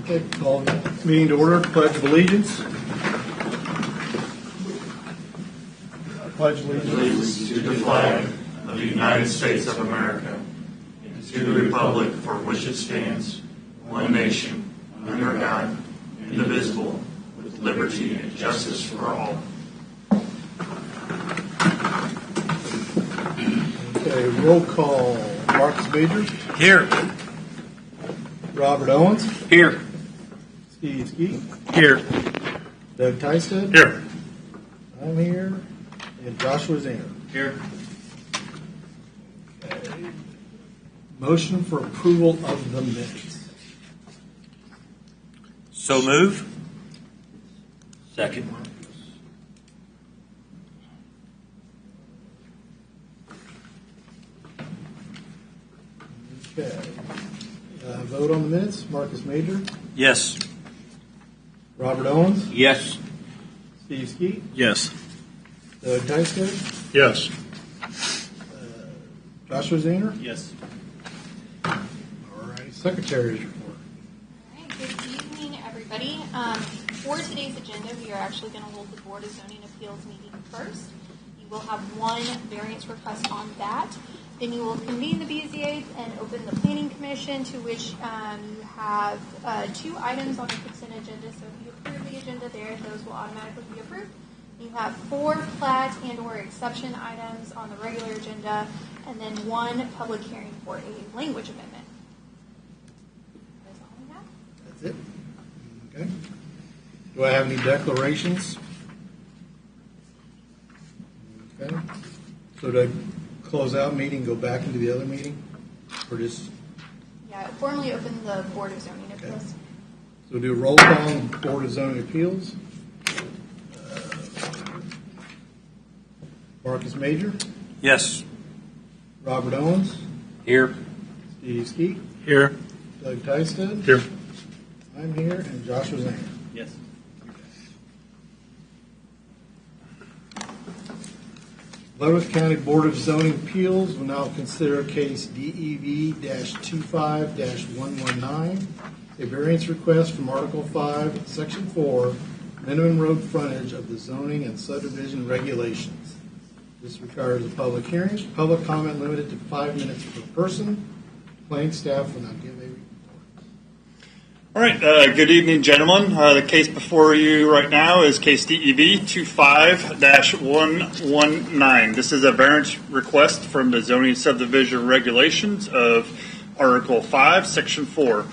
Okay, call the meeting to order. Pledge of allegiance. Pledge allegiance to the flag of the United States of America and to the republic for which it stands, one nation, under God, indivisible, with liberty and justice for all. Okay, roll call. Marcus Majors. Here. Robert Owens. Here. Steve Skeet. Here. Doug Tysted. Here. I'm here. And Joshua Zaner. Here. Okay. Motion for approval of the minutes. So move. Second. Okay. Vote on the minutes. Marcus Major. Yes. Robert Owens. Yes. Steve Skeet. Yes. Doug Tysted. Yes. Joshua Zaner. Yes. All right. Secretary's report. All right, good evening, everybody. For today's agenda, we are actually going to hold the Board of Zoning Appeals meeting first. You will have one variance request on that. Then you will convene the BZA and open the Planning Commission, to which you have 2 items on the consent agenda. So if you approve the agenda there, those will automatically be approved. You have 4 plat and or exception items on the regular agenda, and then 1 public hearing for a language amendment. That's all we have. That's it. Okay. Do I have any declarations? Okay. So to close out meeting, go back into the other meeting, or just? Yeah, formally open the Board of Zoning Appeals. Okay. So we'll do a roll call on the Board of Zoning Appeals. Marcus Major. Yes. Robert Owens. Here. Steve Skeet. Here. Doug Tysted. Here. I'm here, and Joshua Zaner. Yes. Leavenworth County Board of Zoning Appeals will now consider case DEV-25-119, a variance request from Article 5, Section 4, minimum road frontage of the zoning and subdivision regulations. This requires a public hearing. Public comment limited to 5 minutes per person. Planning staff will now give a report. All right. Good evening, gentlemen. The case before you right now is case DEV 25-119. This is a variance request from the zoning subdivision regulations of Article 5, Section 4,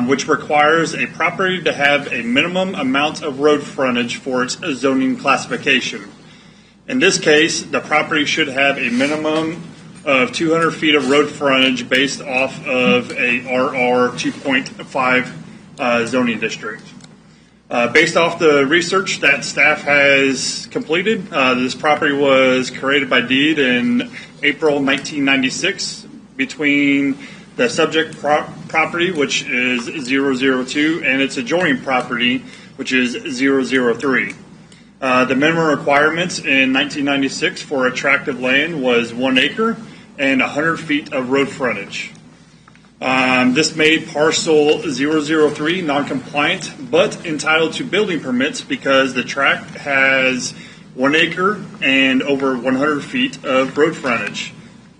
which requires a property to have a minimum amount of road frontage for its zoning classification. In this case, the property should have a minimum of 200 feet of road frontage based off of a RR 2.5 zoning district. Based off the research that staff has completed, this property was created by deed in April 1996 between the subject property, which is 002, and its adjoining property, which is 003. The minimum requirements in 1996 for a tract of land was 1 acre and 100 feet of road frontage. This made parcel 003 non-compliant but entitled to building permits because the tract has 1 acre and over 100 feet of road frontage.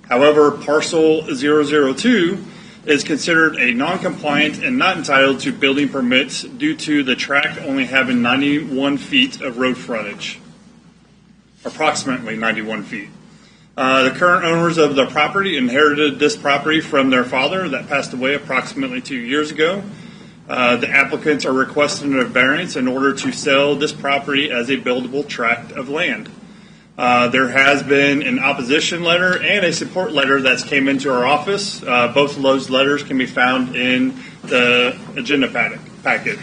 However, parcel 002 is considered a non-compliant and not entitled to building permits due to the tract only having 91 feet of road frontage, approximately 91 feet. The current owners of the property inherited this property from their father that passed away approximately 2 years ago. The applicants are requesting a variance in order to sell this property as a buildable tract of land. There has been an opposition letter and a support letter that's came into our office. Both of those letters can be found in the agenda packet.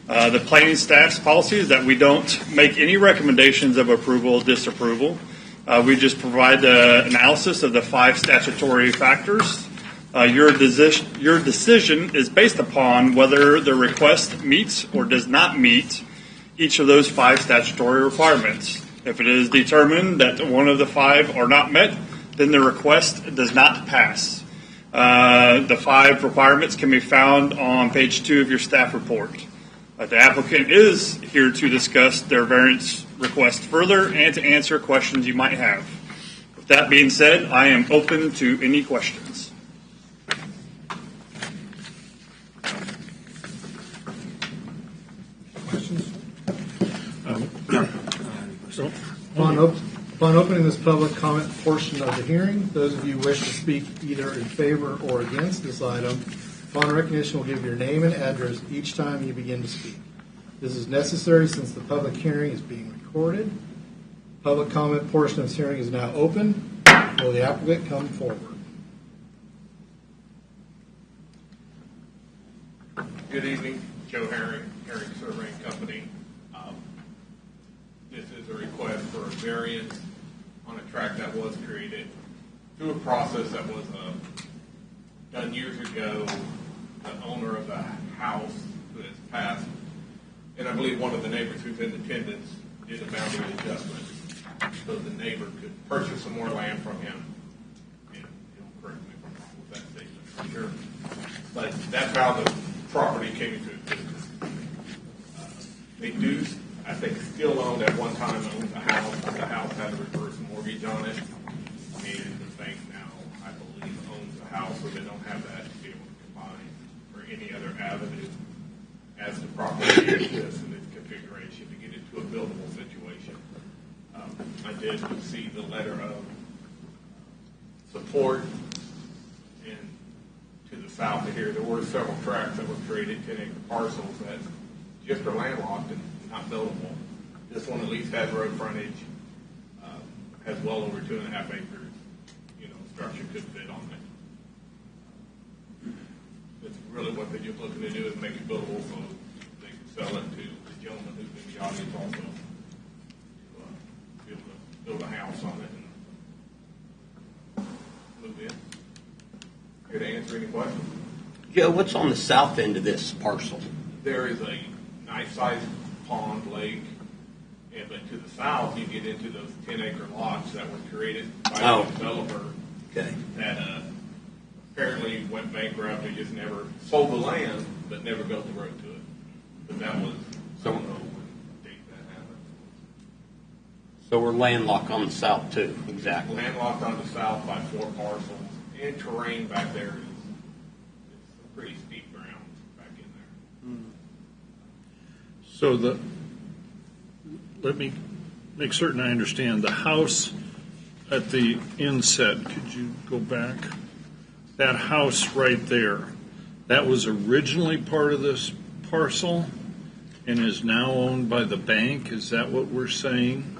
The planning staff's policy is that we don't make any recommendations of approval or disapproval. We just provide the analysis of the 5 statutory factors. Your decision is based upon whether the request meets or does not meet each of those 5 statutory requirements. If it is determined that one of the 5 are not met, then the request does not pass. The 5 requirements can be found on page 2 of your staff report. The applicant is here to discuss their variance request further and to answer questions you might have. With that being said, I am open to any questions. Upon opening this public comment portion of the hearing, those of you who wish to speak either in favor or against this item, upon recognition will give your name and address each time you begin to speak. This is necessary since the public hearing is being recorded. Public comment portion of this hearing is now open. Will the applicant come forward? Good evening, Joe Herring Surveying Company. This is a request for a variance on a tract that was created through a process that was done years ago. The owner of the house who has passed, and I believe one of the neighbors who's in attendance, did a boundary adjustment so the neighbor could purchase some more land from him. And he'll correct me if I'm wrong with that statement, for sure. But that's how the property came into existence. They do, I think, still owned at one time owned the house, but the house had a reverse mortgage on it. And the bank now, I believe, owns the house, so they don't have that to be able to combine or any other avenue as the property exists in its configuration to get into a buildable situation. I did receive the letter of support, and to the south of here, there were several tracts that were created, 10-acre parcels that just are landlocked and not buildable. This one at least has road frontage, has well over 2.5 acres. Structure could fit on it. It's really what they're just looking to do is make it buildable so they can sell it to the gentleman who's in the audience also to be able to build a house on it and move in. Here to answer any questions. Joe, what's on the south end of this parcel? There is a nice sized pond, lake, but to the south you get into those 10-acre lots that were created by the developer. Okay. That apparently went bankrupt. They just never sold the land, but never built the road to it. But that was, I don't know when date that happened. So we're landlocked on the south too, exactly. Landlocked on the south by 4 parcels, and terrain back there is some pretty steep ground back in there. So let me make certain I understand. The house at the inset, could you go back? That house right there, that was originally part of this parcel and is now owned by the bank? Is that what we're saying?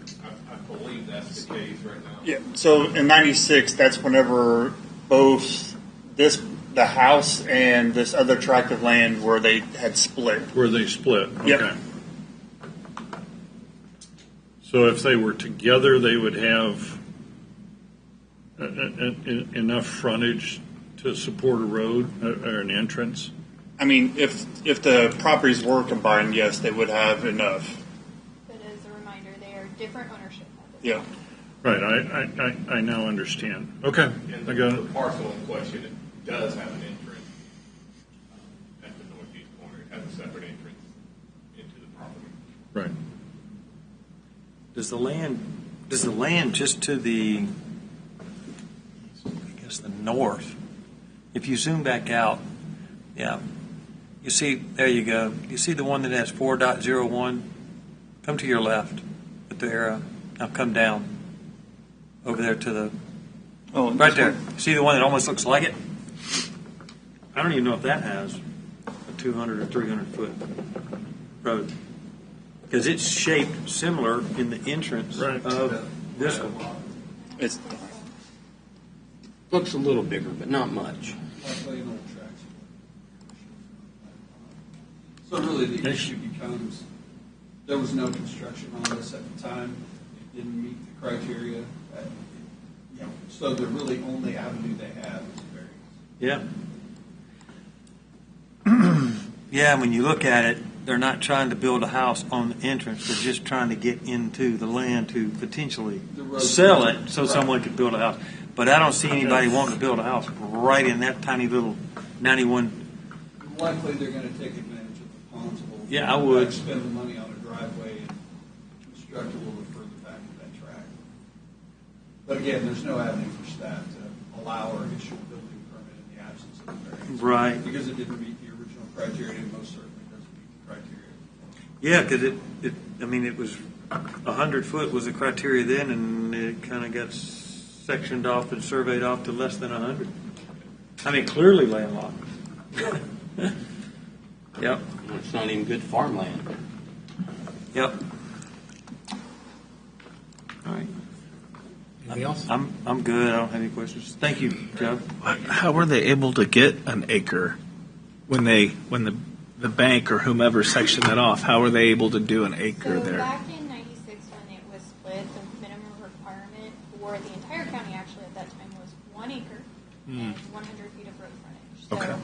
I believe that's the case right now. Yeah. So in '96, that's whenever both the house and this other tract of land where they had split. Where they split? Okay. Yep. So if they were together, they would have enough frontage to support a road or an entrance? I mean, if the properties were combined, yes, they would have enough. But as a reminder, they are different ownership. Yeah. Right, I now understand. Okay, And I got the it. parcel in question, it does have an entrance at the northeast corner. It has a separate entrance into the property. Right. Does the land just to the, I guess, the north, if you zoom back out, yeah, you see, there you go. You see the one that has 4.01? Come to your left with the arrow. Now come down over there to the, right there. See the one that almost looks like it? I don't even know if that has a 200 or 300 foot road. Because it's shaped similar in the entrance of this one. It's Looks a little bigger, but not much. So really the issue becomes, there was no construction on this at the time. It didn't meet the criteria. So the really only avenue they have is variance. Yeah. Yeah, when you look at it, they're not trying to build a house on the entrance. They're just trying to get into the land to potentially The road sell frontage. it so Right. someone could build a house. but I don't see anybody wanting to build a house right in that tiny little 91. Likely they're going to take advantage of the ponds a little bit. Yeah, I would. Spend the money on a driveway and construct a little bit further back of that track. But again, there's no avenue for staff to allow or issue a building permit in the absence of a variance. Right. Because it didn't meet the original criteria, and most certainly doesn't meet the criteria. Yeah, because it was 100 foot was the criteria then, and it kind of got sectioned off and surveyed off to less than 100. I mean, clearly landlocked. Yep. It's not even good farmland. Yep. All right. Anything else? I'm good. I don't have any questions. Thank you, Joe. How were they able to get an acre when the bank or whomever sectioned that off? How were they able to do an acre So there? back in '96 when it was split, the minimum requirement for the entire county actually at that time was 1 acre and 100 feet of road frontage. So Okay.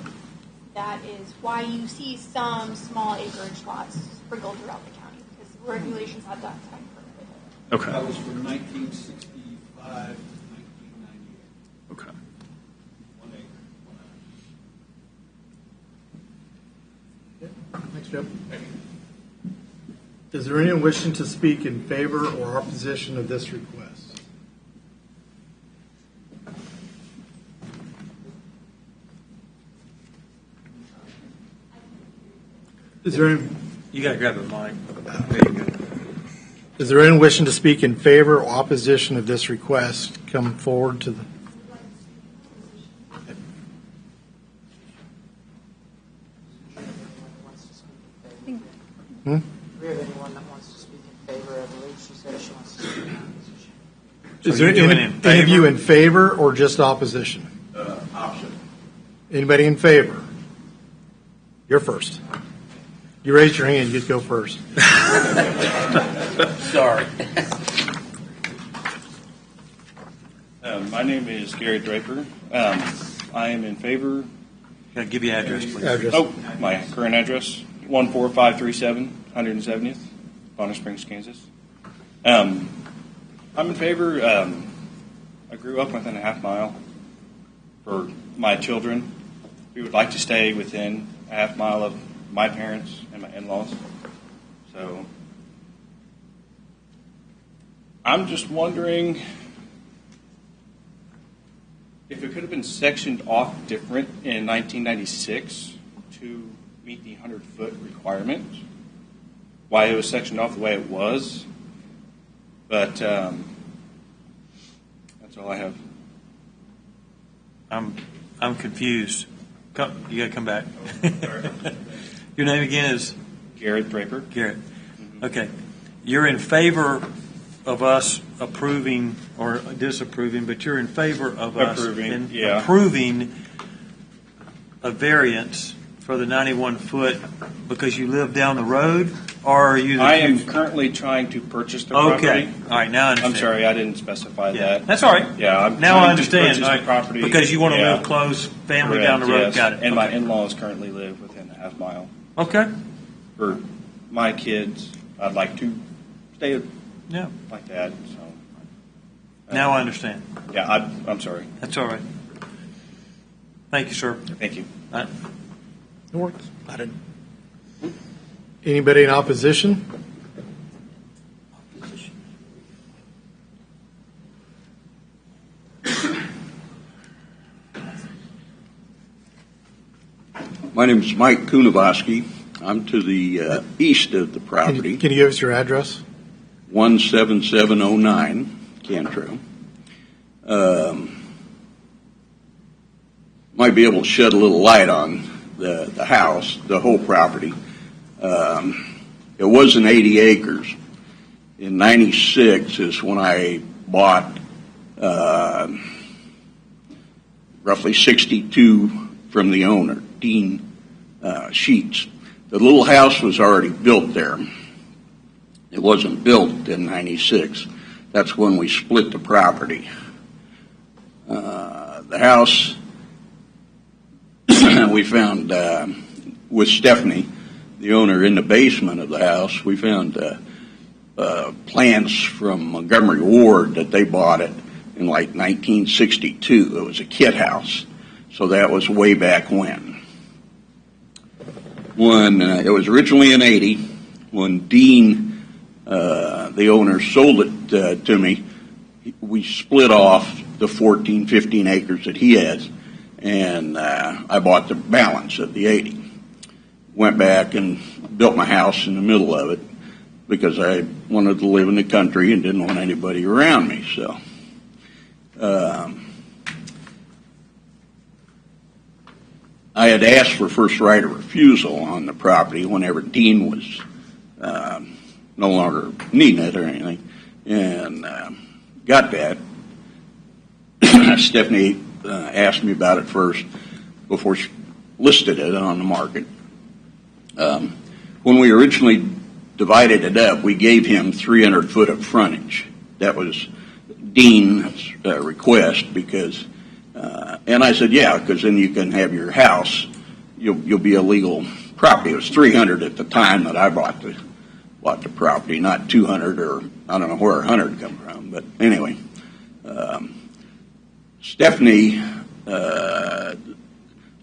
that is why you see some small acreage lots sprinkled throughout the county because the regulations at that time permitted it. Okay. That was from 1965 to 1998. Okay. 1 acre. 1 acre. Thanks, Joe. Is there anyone wishing to speak in favor or opposition of this request? Is there any, You got to grab the mic. There you go. is there anyone wishing to speak in favor or opposition of this request? Come forward to the. Do we have anyone that wants to speak in favor? I believe she said she wants to speak in opposition. Is So there you're doing any, in any of favor? you in favor or just opposition? Option. Anybody in favor? You're first. You raised your hand, you get to go first. Sorry. My name is Gary Draper. I am in favor. Got to give you address, please. Address. Oh, my current address, 14537 170th, Bonner Springs, Kansas. I'm in favor. I grew up within a half mile. For my children, we would like to stay within a half mile of my parents and my in-laws. So I'm just wondering if it could have been sectioned off different in 1996 to meet the 100-foot requirement, why it was sectioned off the way it was. But that's all I have. I'm confused. You got to come back. Your name again is Garrett Draper. Garrett. Okay. You're in favor of us approving or disapproving, but you're in favor of us Approving, yeah. approving a variance for the 91-foot because you live down the road, or are you? I am currently trying to purchase the property. Okay. All right. Now I understand. I'm sorry, I didn't specify Yeah. that. That's all right. Yeah, I'm Now I trying to understand. purchase All right. the property. Because you want to Yeah. live close, family Correct, down the road. yes. Got it. And my Okay. in-laws currently live within a half mile. Okay. For my kids, I'd like to stay Yeah. like that. So Now I understand. yeah, I'm sorry. That's all right. Thank you, sir. Thank you. All right. It works. I didn't. Anybody in opposition? My name is Mike Kunavoski. I'm to the east of the property, Can you give us your address? 17709 Cantrell. Might be able to shed a little light on the house, the whole property. It wasn't 80 acres. In 96 is when I bought roughly 62 from the owner, Dean Sheets. The little house was already built there. It wasn't built in 96. That's when we split the property. The house we found with Stephanie, the owner, in the basement of the house. We found plans from Montgomery Ward that they bought it in like 1962. It was a kit house, so that was way back when. When it was originally in '80, when Dean, the owner, sold it to me, we split off the 14, 15 acres that he has, and I bought the balance of the 80. Went back and built my house in the middle of it because I wanted to live in the country and didn't want anybody around me. So, I had asked for first right of refusal on the property whenever Dean was no longer needing it or anything, and got that. Stephanie asked me about it first before she listed it on the market. When we originally divided it up, we gave him 300 foot of frontage. That was Dean's request because, and I said, yeah, because then you can have your house. You'll be a legal property. It was 300 at the time that I bought the property, not 200 or I don't know where 100 come from. But anyway, Stephanie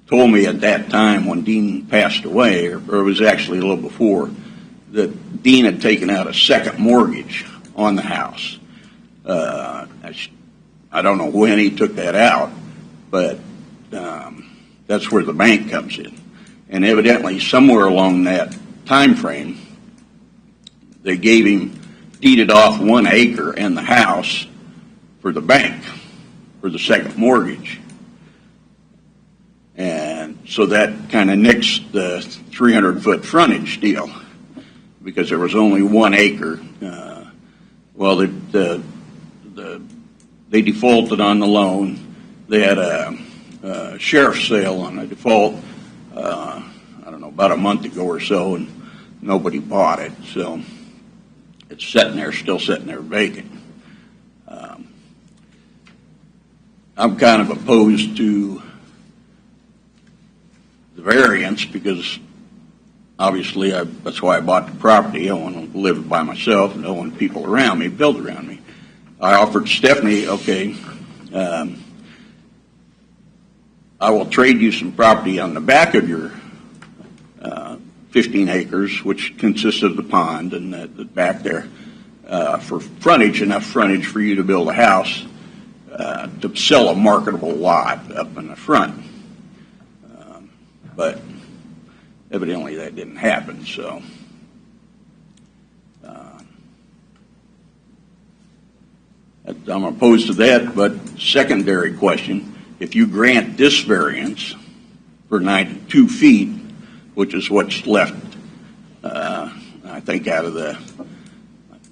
told me at that time when Dean passed away, or it was actually a little before, that Dean had taken out a second mortgage on the house. I don't know when he took that out, but that's where the bank comes in. And evidently, somewhere along that time frame, they gave him, deeded off 1 acre and the house for the bank, for the second mortgage. And so that kind of nixed the 300-foot frontage deal because there was only 1 acre. Well, they defaulted on the loan. They had a sheriff's sale on a default, I don't know, about a month ago or so, and nobody bought it. So it's sitting there, still sitting there vacant. I'm kind of opposed to the variance because obviously that's why I bought the property. I want to live by myself and I don't want people around me, build around me. I offered Stephanie, okay, I will trade you some property on the back of your 15 acres, which consists of the pond and the back there, for frontage, enough frontage for you to build a house, to sell a marketable lot up in the front. But evidently that didn't happen, so I'm opposed to that. But secondary question, if you grant this variance for 92 feet, which is what's left, I think out of the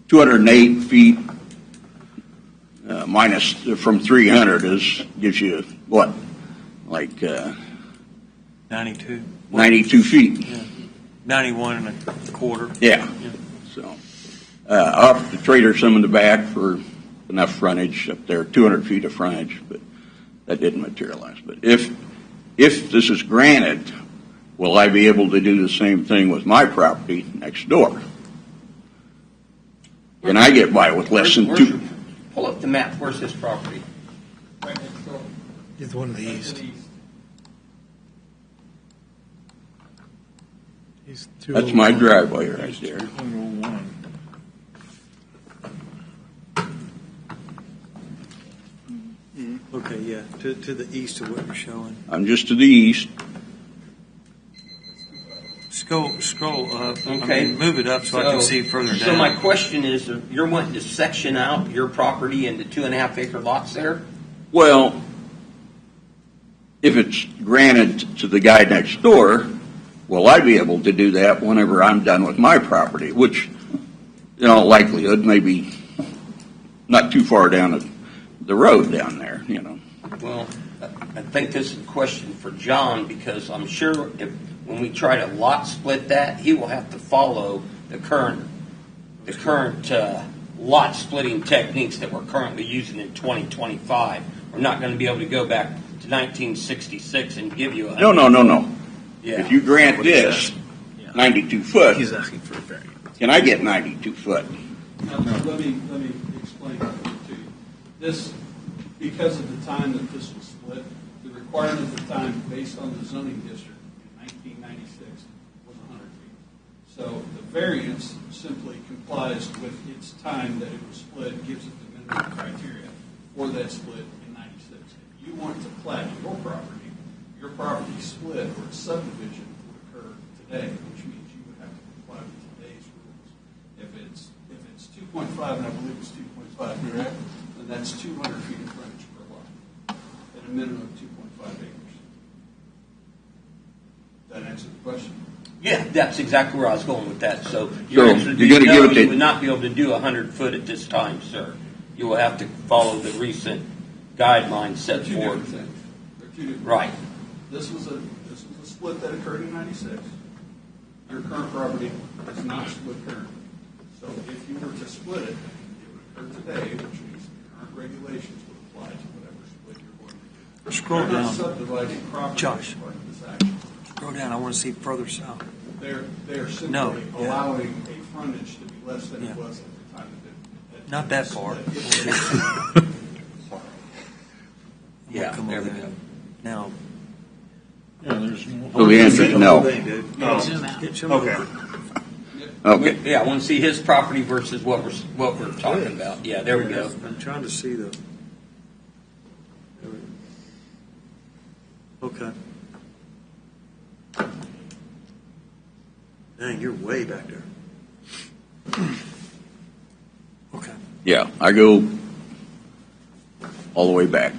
208 feet minus from 300 gives you what, like 92. 92 feet. Yeah. 91 and a quarter. Yeah. So I'll have to trade her some in the back for enough frontage up there, 200 feet of frontage, but that didn't materialize. But if this is granted, will I be able to do the same thing with my property next door? Can I get by with less than two? Pull up the map. Where's this property? Right next door. It's one of the east. That's my driveway right there. 201. Okay, yeah, to the east of what you're showing. I'm just to the east. Scroll up. Okay. I mean, move it up so I can see further down. So my question is, you're wanting to section out your property into 2.5 acre lots there? Well, if it's granted to the guy next door, will I be able to do that whenever I'm done with my property? Which, in all likelihood, maybe not too far down the road down there, you know. Well, I think this is a question for John, because I'm sure when we try to lot split that, he will have to follow the current lot splitting techniques that we're currently using in 2025. We're not going to be able to go back to 1966 and give you a... No. Yeah. If you grant this 92 foot, He's asking for a variance. can I get 92 foot? Now, let me explain that to you. because of the time that this was split, the requirement at the time, based on the zoning district in 1996, was 100 feet. So the variance simply complies with its time that it was split, gives it the minimum criteria for that split in 96. If you want to plat your property split or subdivision would occur today, which means you would have to comply with today's rules. If it's 2.5, and I believe it's 2.5, correct? Then that's 200 feet of frontage per lot, at a minimum of 2.5 acres. Does that answer the question? Yeah, that's exactly where I was going with that. So your answer you're going to give it you to... would not be able to do 100 foot at this time, sir. You will have to follow the recent guidelines set They're two forth. different things. They're two different Right. things. This was a split that occurred in 96. Your current property is not split currently. So if you were to split it, it would occur today, which means the current regulations would apply to whatever split you're going to do. Scroll They're not down. subdividing property Josh. as part of this action. Scroll down. I want to see further south. They're simply No, yeah. allowing a frontage to be less than Yeah. it was at the time that it Not that far. split. Yeah, Come there over we there. go. Now, Yeah, there's no. So the answer is no. Zoom out. Okay. Okay. Yeah, I want to see his property versus what we're talking about. Yeah, there we go. I'm trying to see the. Okay. Dang, you're way back there. Okay. Yeah, I go all the way back.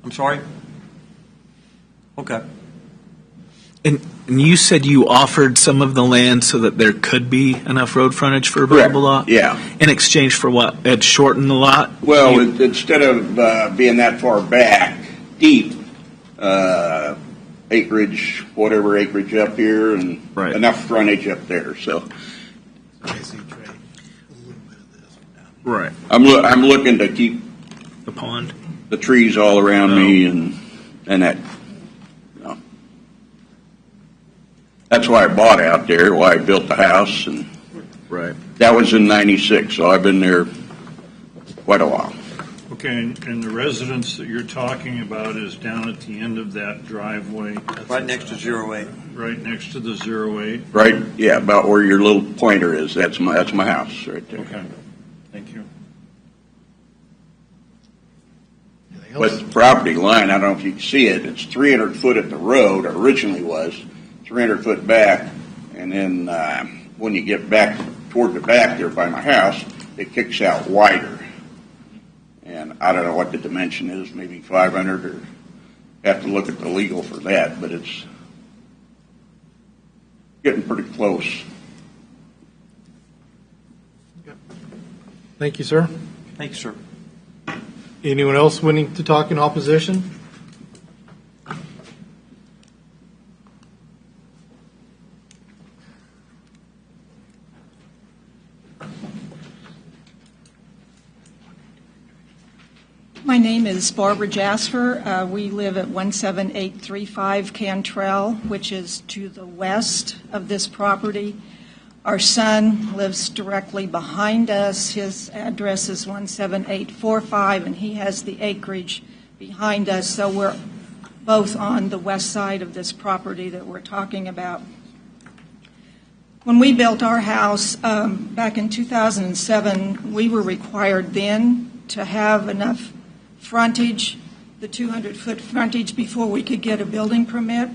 I'm sorry? Okay. And you said you offered some of the land so that there could be enough road frontage for a Correct. buildable lot? Yeah. In exchange for what? It shortened the lot? Well, You- instead of being that far back, deep, acreage, whatever acreage up here, and Right. enough frontage up there. So Right. I'm looking to keep The pond? the trees all around me and that. You know. That's why I bought out there. Why I built the house, and Right. that was in '96. So I've been there quite a while. Okay, and the residence that you're talking about is down at the end of that driveway, Right next to 08. right next to the 08. Right? Yeah, about where your little pointer is. That's my house right there. Okay, thank you. Anything But else? the property line, I don't know if you can see it, it's 300 foot at the road, or originally was, 300 foot back, and then when you get back toward the back there by my house, it kicks out wider. And I don't know what the dimension is, maybe 500, or have to look at the legal for that, but it's getting pretty close. Thank you, sir. Thank you, sir. Anyone else wanting to talk in opposition? My name is Barbara Jasper. We live at 17835 Cantrell, which is to the west of this property. Our son lives directly behind us. His address is 17845, and he has the acreage behind us. So we're both on the west side of this property that we're talking about. When we built our house back in 2007, we were required then to have enough frontage, the 200-foot frontage, before we could get a building permit.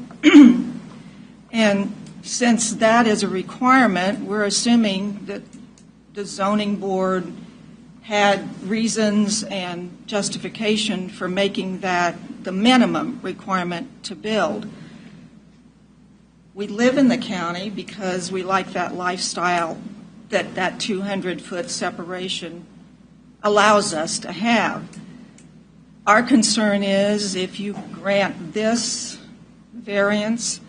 And since that is a requirement, we're assuming that the zoning board had reasons and justification for making that the minimum requirement to build. We live in the county because we like that lifestyle that 200-foot separation allows us to have. Our concern is if you grant this variance,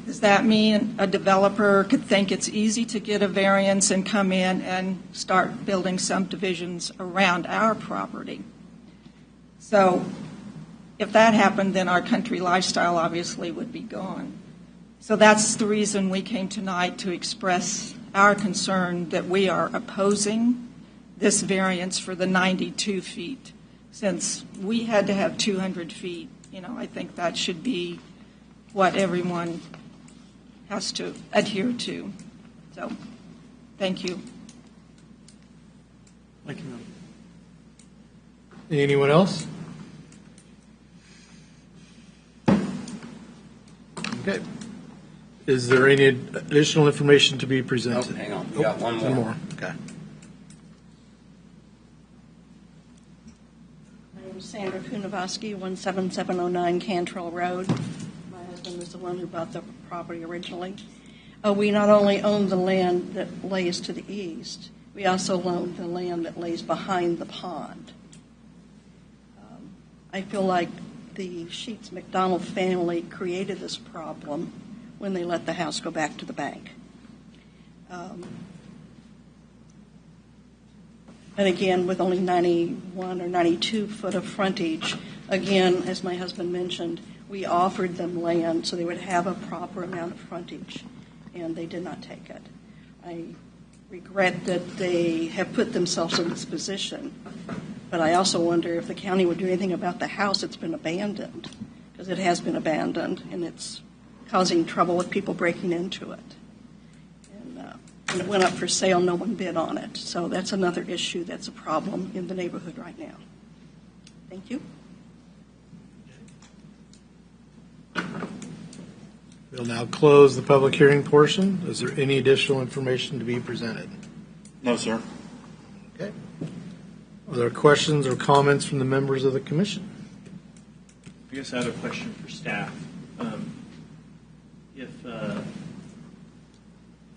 does that mean a developer could think it's easy to get a variance and come in and start building subdivisions around our property? So if that happened, then our country lifestyle obviously would be gone. So that's the reason we came tonight, to express our concern that we are opposing this variance for the 92 feet. Since we had to have 200 feet, I think that should be what everyone has to adhere to. So, thank you. Thank you, ma'am. Anyone else? Okay. Is there any additional information to be Oh, presented? hang on, we got one One more. more. Okay. My name is Sandra Kunovoski, 17709 Cantrell Road. My husband was the one who bought the property originally. We not only own the land that lays to the east, we also own the land that lays behind the pond. I feel like the Sheets McDonald family created this problem when they let the house go back to the bank. And again, with only 91 or 92 foot of frontage, again, as my husband mentioned, we offered them land so they would have a proper amount of frontage, and they did not take it. I regret that they have put themselves in this position, but I also wonder if the county would do anything about the house that's been abandoned, because it has been abandoned, and it's causing trouble with people breaking into it. When it went up for sale, no one bid on it. So that's another issue that's a problem in the neighborhood right now. Thank you. We'll now close the public hearing portion. Is there any additional information to be presented? No, sir. Okay. Are there questions or comments from the members of the commission? I guess I have a question for staff. If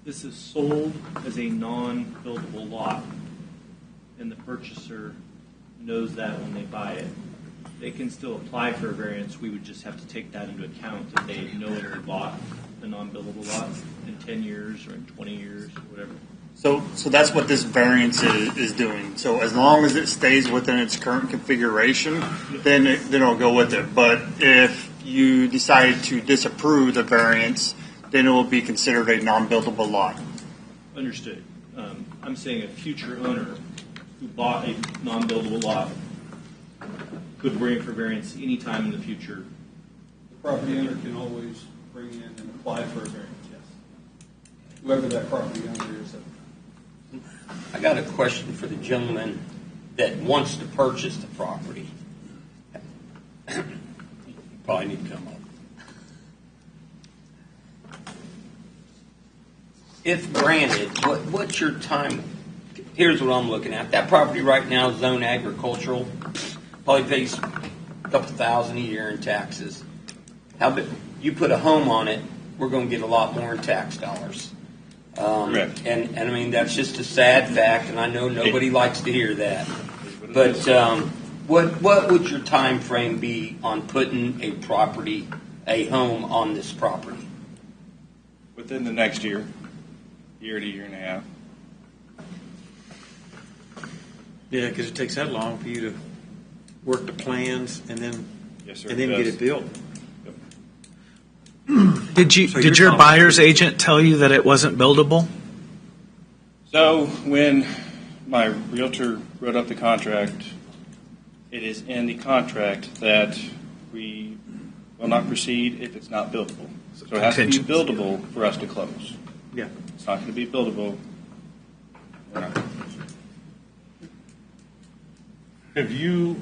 this is sold as a non-buildable lot, and the purchaser knows that when they buy it, they can still apply for a variance. We would just have to take that into account if they know they bought a non-buildable lot in 10 years or in 20 years or whatever. So that's what this variance is doing. So as long as it stays within its current configuration, then it'll go with it. But if you decide to disapprove the variance, then it will be considered a non-buildable lot. Understood. I'm saying a future owner who bought a non-buildable lot could bring for variance any time in the future. The property owner can always bring in and apply for a variance, yes. Whoever that property owner is. I got a question for the gentleman that wants to purchase the property. You probably need to come up. If granted, what's your time? Here's what I'm looking at. That property right now is zone agricultural. Probably pays a couple $1,000 a year in taxes. How about you put a home on it? We're going to get a lot more in tax dollars. Correct. And I mean, that's just a sad fact, and I know nobody likes to hear that. But what would your time frame be on putting a home on this property? Within the next year to year and a half. Yeah, because it takes that long for you to work the plans and then Yes, sir, and then it get does. it built. Did your buyer's agent tell you that it wasn't buildable? So when my realtor wrote up the contract, it is in the contract that we will not proceed if it's not buildable. So it has to be buildable for us to close. Yeah. It's not going to be buildable. We're not. Have you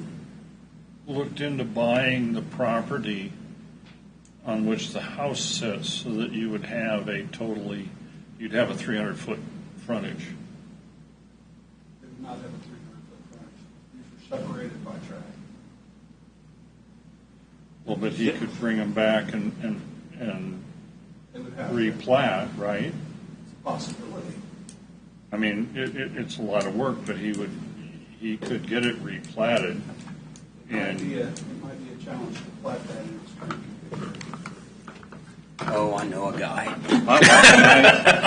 looked into buying the property on which the house sits so that you would have you'd have a 300-foot frontage? They would not have a 300-foot frontage. These are separated by track. Well, but he could bring them back and They would have replat, right? It's a possibility. I mean, it's a lot of work, but he could get it replatted. It might be a challenge to plat that in its current configuration. Oh, I know a guy.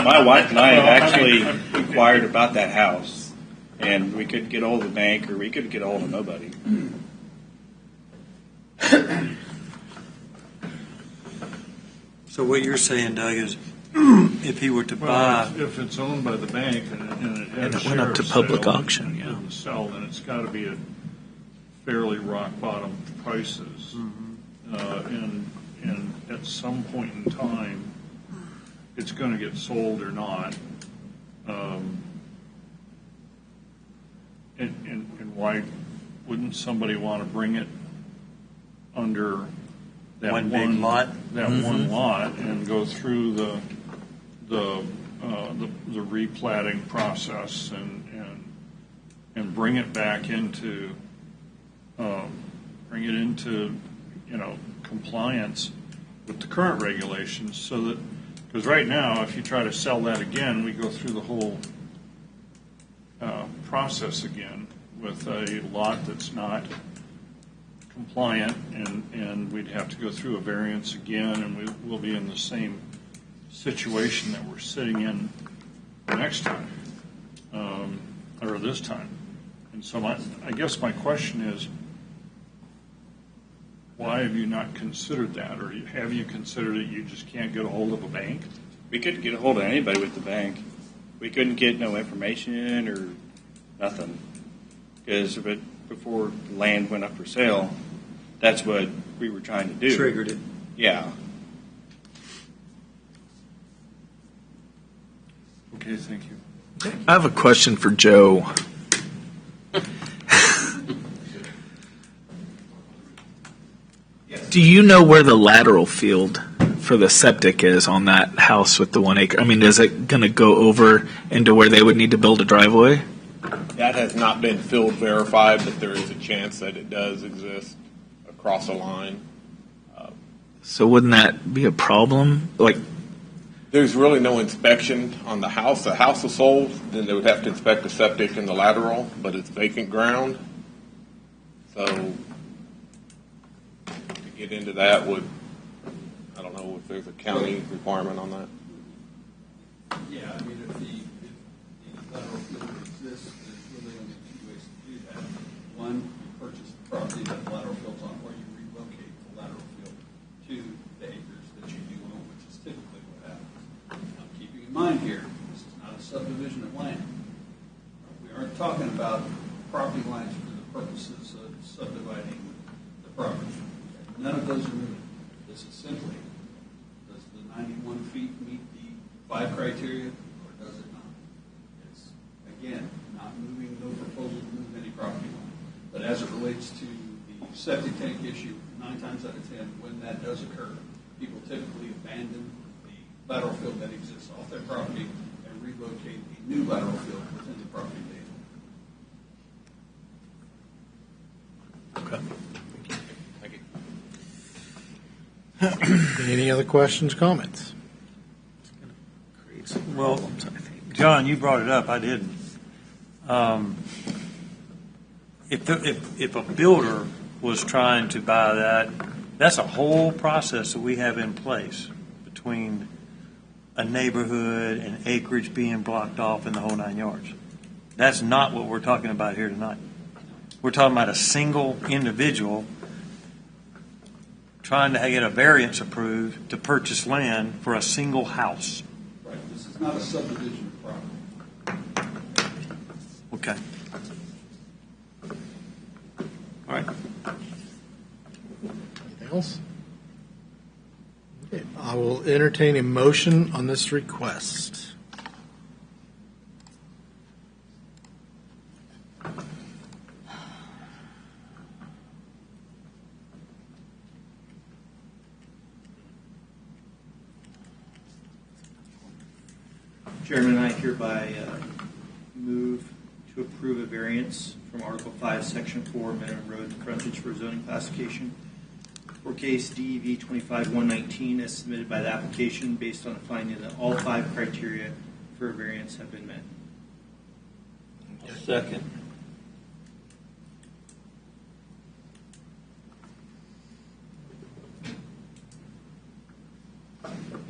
My wife and I have actually inquired about that house, and we could get a hold of the bank, or we could get a hold of nobody. So what you're saying, Doug, is if he were to Well, buy, if it's owned by the bank and it had And a it went up to sheriff's public sale auction, and yeah. didn't sell, then it's got to be at fairly rock bottom prices. And at some point in time, it's going to get sold or not. And why wouldn't somebody want to bring it under that One big lot? That one lot and go through the replatting process and bring it back into compliance with the current regulations, so that, because right now, if you try to sell that again, we go through the whole process again with a lot that's not compliant, and we'd have to go through a variance again, and we'll be in the same situation that we're sitting in next time, or this time. And so I guess my question is, why have you not considered that, or have you considered it you just can't get a hold of a bank? We couldn't get a hold of anybody with the bank. We couldn't get no information or nothing. Because before the land went up for sale, that's what we were trying to do. triggered it. Yeah. Okay, thank you. I have a question for Joe. Do you know where the lateral field for the septic is on that house with the 1 acre? I mean, is it going to go over into where they would need to build a driveway? That has not been field verified, but there is a chance that it does exist across a line. So wouldn't that be a problem? Like, There's really no inspection on the house. The house is sold, then they would have to inspect the septic and the lateral, but it's vacant ground. So to get into that would, I don't know if there's a county requirement on that. Yeah, I mean, if the lateral field exists, there's really only two ways to do that. One, you purchase the property that the lateral field's on, or you relocate the lateral field to the acres that you do own, which is typically what happens. Now, keeping in mind here, this is not a subdivision of land. We aren't talking about property lines for the purposes of subdividing the property. None of those are moving. This is simply, does the 91 feet meet the 5 criteria, or does it not? It's, again, not moving, no proposal to move any property line. But as it relates to the septic tank issue, 9 times out of 10, when that does occur, people typically abandon the lateral field that exists off their property and relocate a new lateral field within the property they own. Okay. Any other questions, comments? Well, John, you brought it up. I didn't. If a builder was trying to buy that, that's a whole process that we have in place between a neighborhood and acreage being blocked off in the whole 9 yards. That's not what we're talking about here tonight. We're talking about a single individual trying to get a variance approved to purchase land for a single house. Right. This is not a subdivision of property. Okay. All right. Anything else? Okay, I will entertain a motion on this request. Chairman, I hereby move to approve a variance from Article 5, Section 4, minimum road frontage for zoning classification for case DEV 25-119 as submitted by the application based on the finding that all 5 criteria for a variance have been met. Second.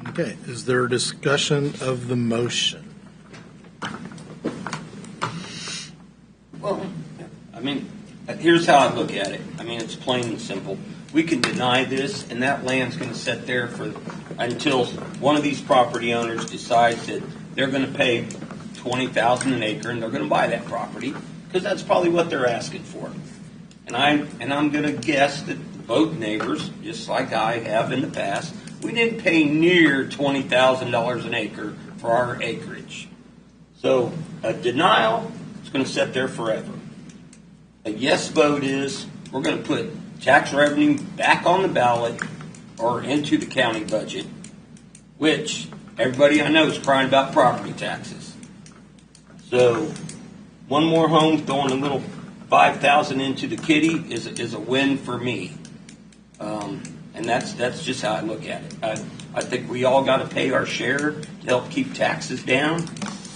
Okay, is there a discussion of the motion? Well, I mean, here's how I look at it. I mean, it's plain and simple. we can deny this, and that land's going to sit there until one of these property owners decides that they're going to pay $20,000 an acre, and they're going to buy that property because that's probably what they're asking for. And I'm going to guess that both neighbors, just like I have in the past, we didn't pay near $20,000 an acre for our acreage. So a denial is going to sit there forever. A yes vote is we're going to put tax revenue back on the ballot or into the county budget, which everybody I know is crying about property taxes. So one more home throwing a little $5,000 into the kitty is a win for me. And that's just how I look at it. I think we all got to pay our share to help keep taxes down,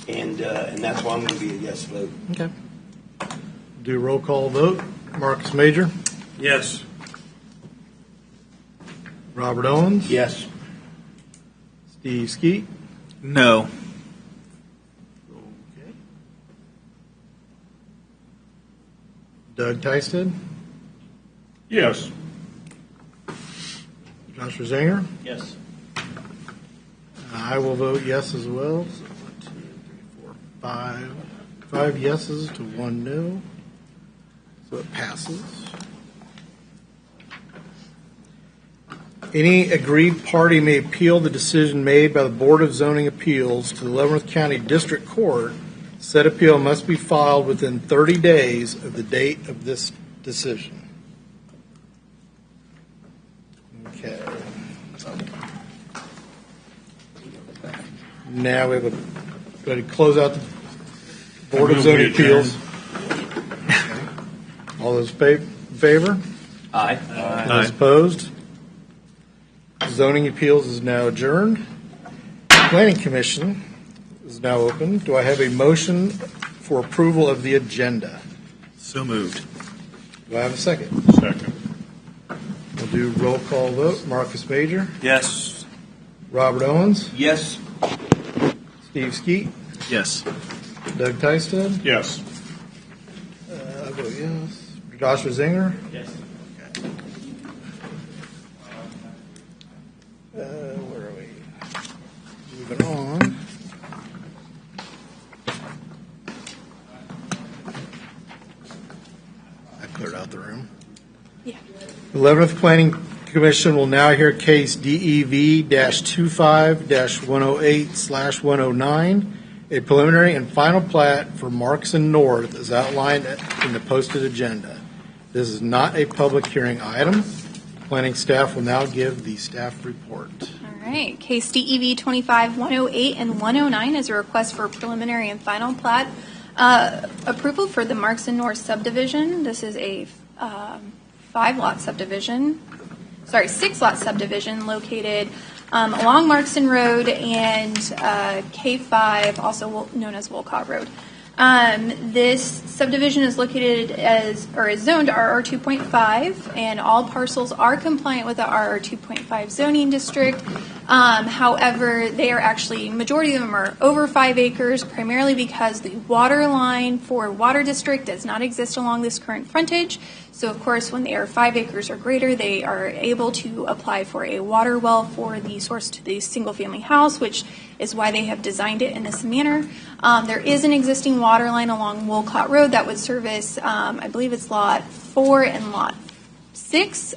and that's why I'm going to be a yes vote. Okay. Do a roll call vote. Marcus Major? Yes. Robert Owens? Yes. Steve Skeet? No. Okay. Doug Tysted? Yes. Joshua Zinger? Yes. I will vote yes as well. So 1, 2, 3, 4, 5. 5 yeses to 1 no. So it passes. Any aggrieved party may appeal the decision made by the Board of Zoning Appeals to the Leavenworth County District Court. Said appeal must be filed within 30 days of the date of this decision. Okay. Now we have ready to close out the Board of Zoning Appeals. All those in favor? Aye. Those opposed? Zoning Appeals is now adjourned. Planning Commission is now open. Do I have a motion for approval of the agenda? So moved. Do I have a second? Second. We'll do roll call vote. Marcus Major? Yes. Robert Owens? Yes. Steve Skeet? Yes. Doug Tysted? Yes. I vote yes. Joshua Zinger? Yes. Where are we? Moving on. I cleared out the room. Yeah. The 11th Planning Commission will now hear case DEV-25-108/109, a preliminary and final plat for Markson North as outlined in the posted agenda. This is not a public hearing item. Planning staff will now give the staff report. All right. Case DEV 25-108 and 109 is a request for preliminary and final plat approval for the Markson North subdivision. This is a 6-lot subdivision located along Markson Road and K5, also known as Wolcott Road. This subdivision is located is zoned RR 2.5, and all parcels are compliant with the RR 2.5 zoning district. However, they are actually, majority of them are over 5 acres, primarily because the water line for water district does not exist along this current frontage. So, of course, when they are 5 acres or greater, they are able to apply for a water well for the source to the single-family house, which is why they have designed it in this manner. There is an existing water line along Wolcott Road that would service, I believe it's Lot 4 and Lot 6,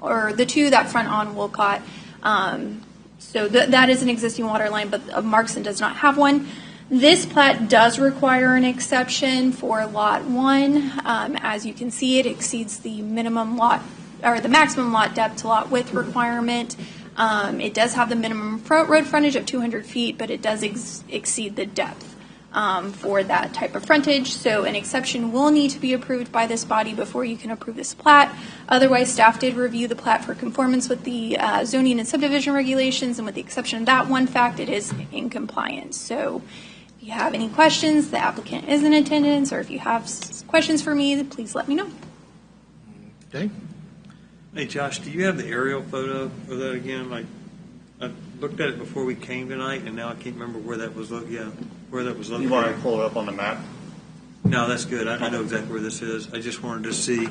or the two that front on Wolcott. So that is an existing water line, but Markson does not have one. This plat does require an exception for Lot 1. As you can see, it exceeds the minimum lot or the maximum lot depth to lot width requirement. It does have the minimum road frontage of 200 feet, but it does exceed the depth for that type of frontage. So an exception will need to be approved by this body before you can approve this plat. Otherwise, staff did review the plat for conformance with the zoning and subdivision regulations, and with the exception of that one fact, it is in compliance. So if you have any questions, the applicant is in attendance, or if you have questions for me, please let me know. Okay. Hey, Josh, do you have the aerial photo of that again? Like, I looked at it before we came tonight, and now I can't remember where that was. Where that was located. You want to pull it up on the map? No, that's good. I know exactly where this is. I just wanted to see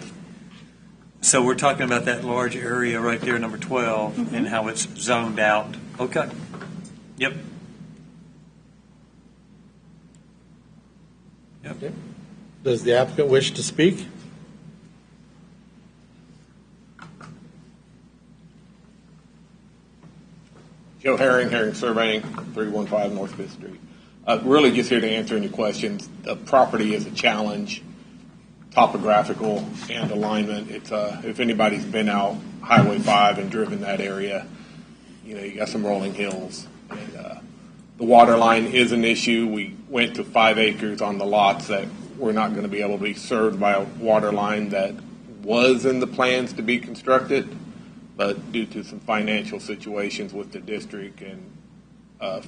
So we're talking about that large area right there, number 12, and how it's zoned out. Okay. Yep. Yep. Does the applicant wish to speak? Joe Herring, Herring Surveying, 315 North Fifth Street. Really just here to answer any questions. The property is a challenge, topographical and alignment. It's if anybody's been out Highway 5 and driven that area, you got some rolling hills. And the water line is an issue. We went to 5 acres on the lots that were not going to be able to be served by a water line that was in the plans to be constructed, but due to some financial situations with the district and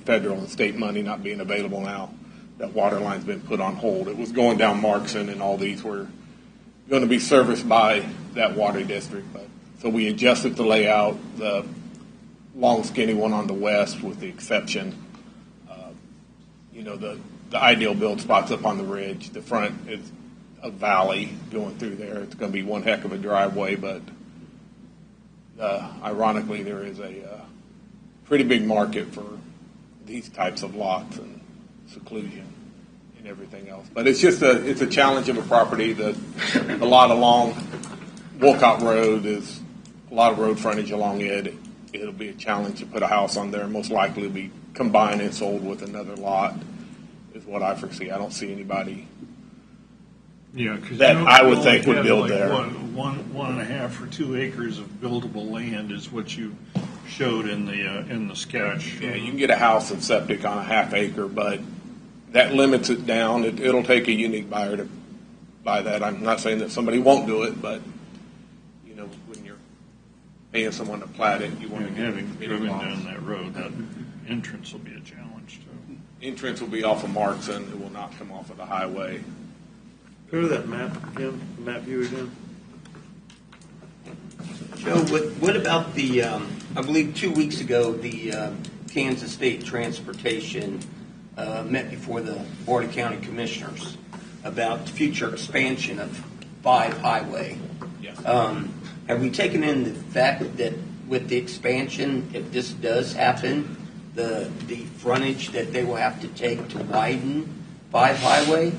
federal and state money not being available now, that water line's been put on hold. It was going down Markson, and all these were going to be serviced by that water district. So we adjusted the layout, the long skinny one on the west with the exception. The ideal build spot's up on the ridge. The front is a valley going through there. It's going to be one heck of a driveway, but ironically, there is a pretty big market for these types of lots and seclusion and everything else. But it's just it's a challenge of a property. The lot along Wolcott Road is a lot of road frontage along it. It'll be a challenge to put a house on there. Most likely it'll be combined and sold with another lot, is what I foresee. I don't see anybody that I would think would build there. 1.5 or 2 acres of buildable land is what you showed in the sketch. Yeah, you can get a house and septic on a half acre, but that limits it down. It'll take a unique buyer to buy that. I'm not saying that somebody won't do it, but when you're paying someone to plat it, you want to get having driven down that road. That entrance will be a challenge too. Entrance will be off of Markson. It will not come off of the highway. Go to that map again, map view again. Joe, what about the, I believe 2 weeks ago, the Kansas State Transportation met before the Board of County Commissioners about future expansion of 5 Highway. Yes. Have we taken in the fact that with the expansion, if this does happen, the frontage that they will have to take to widen 5 Highway,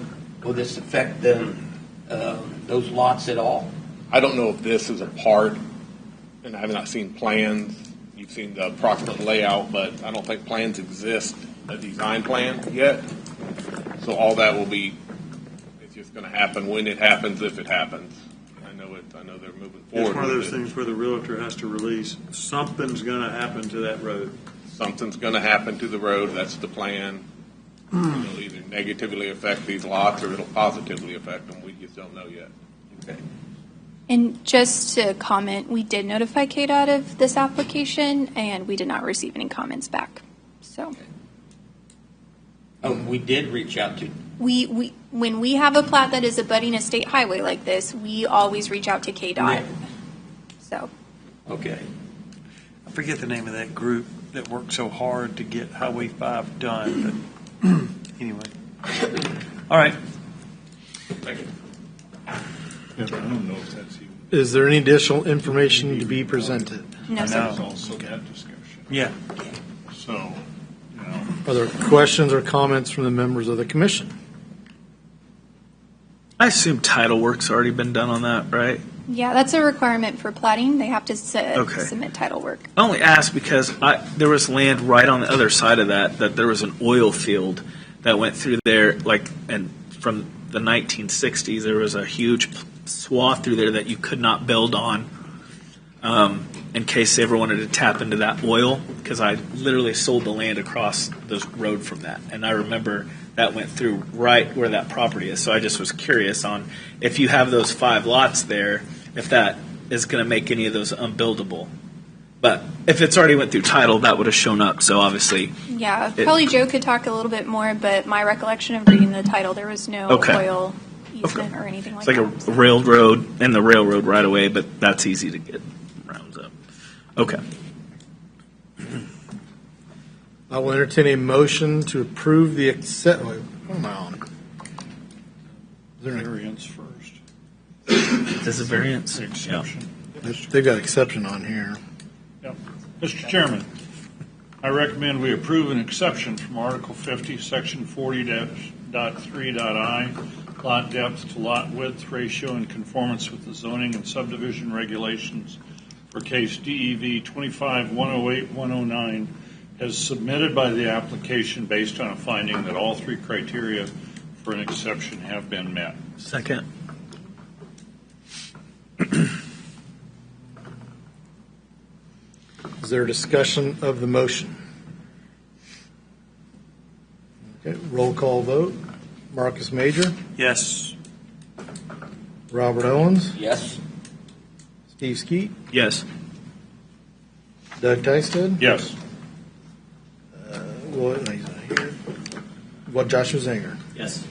will this affect those lots at all? I don't know if this is a part, and I have not seen plans. You've seen the approximate layout, but I don't think plans exist, a design plan yet. So all that will be, it's just going to happen when it happens, if it happens. I know they're moving forward. It's one of those things where the realtor has to release, something's going to happen to that road. Something's going to happen to the road. That's the plan. It'll either negatively affect these lots or it'll positively affect them. We just don't know yet. Okay. And just to comment, we did notify KDOT of this application, and we did not receive any comments back. So We did reach out to. when we have a plat that is abutting a state highway like this, we always reach out to KDOT. Yeah. So. Okay. I forget the name of that group that worked so hard to get Highway 5 done, but anyway. All right. Thank you. I don't know if that's even. Is there any additional information to be presented? No, sir. There's also that discussion. Yeah. So, Are there questions or comments from the members of the commission? I assume title work's already been done on that, right? Yeah, that's a requirement for platting. They have to Okay. submit title work. I only asked because there was land right on the other side of that there was an oil field that went through there, and from the 1960s, there was a huge swath through there that you could not build on in case they ever wanted to tap into that oil, because I literally sold the land across the road from that. And I remember that went through right where that property is. So I just was curious on if you have those 5 lots there, if that is going to make any of those unbuildable. But if it's already went through title, that would have shown up. So obviously, Yeah, probably Joe could talk a little bit more, but my recollection of reading the title, there was no oil easement or anything like it's that. like a railroad and the railroad right away, but that's easy to get rounds up. Okay. I will entertain a motion to approve the accept. Wait, what am I on? Is there any- variance first. There's a variance. Exception. They've got exception on here. Yep. Mr. Chairman, I recommend we approve an exception from Article 50, Section 40.3.I, lot depth to lot width ratio in conformance with the zoning and subdivision regulations for case DEV 25-108-109 as submitted by the application based on a finding that all three criteria for an exception have been met. Second. Is there a discussion of the motion? Okay, roll call vote. Marcus Major, Yes. Robert Owens, Yes. Steve Skeet, Yes. Doug Tysted, Yes. no, he's not here. Joshua Zinger. Yes.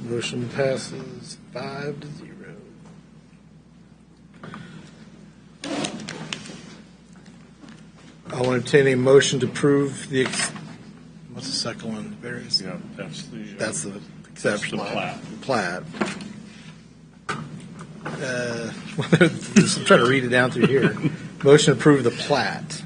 Motion passes 5-0. I want to entertain a motion to approve the, what's the second one? Variance? Yeah, that's the exception. plat. Plat. I'm trying to read it down through here. Motion to approve the plat.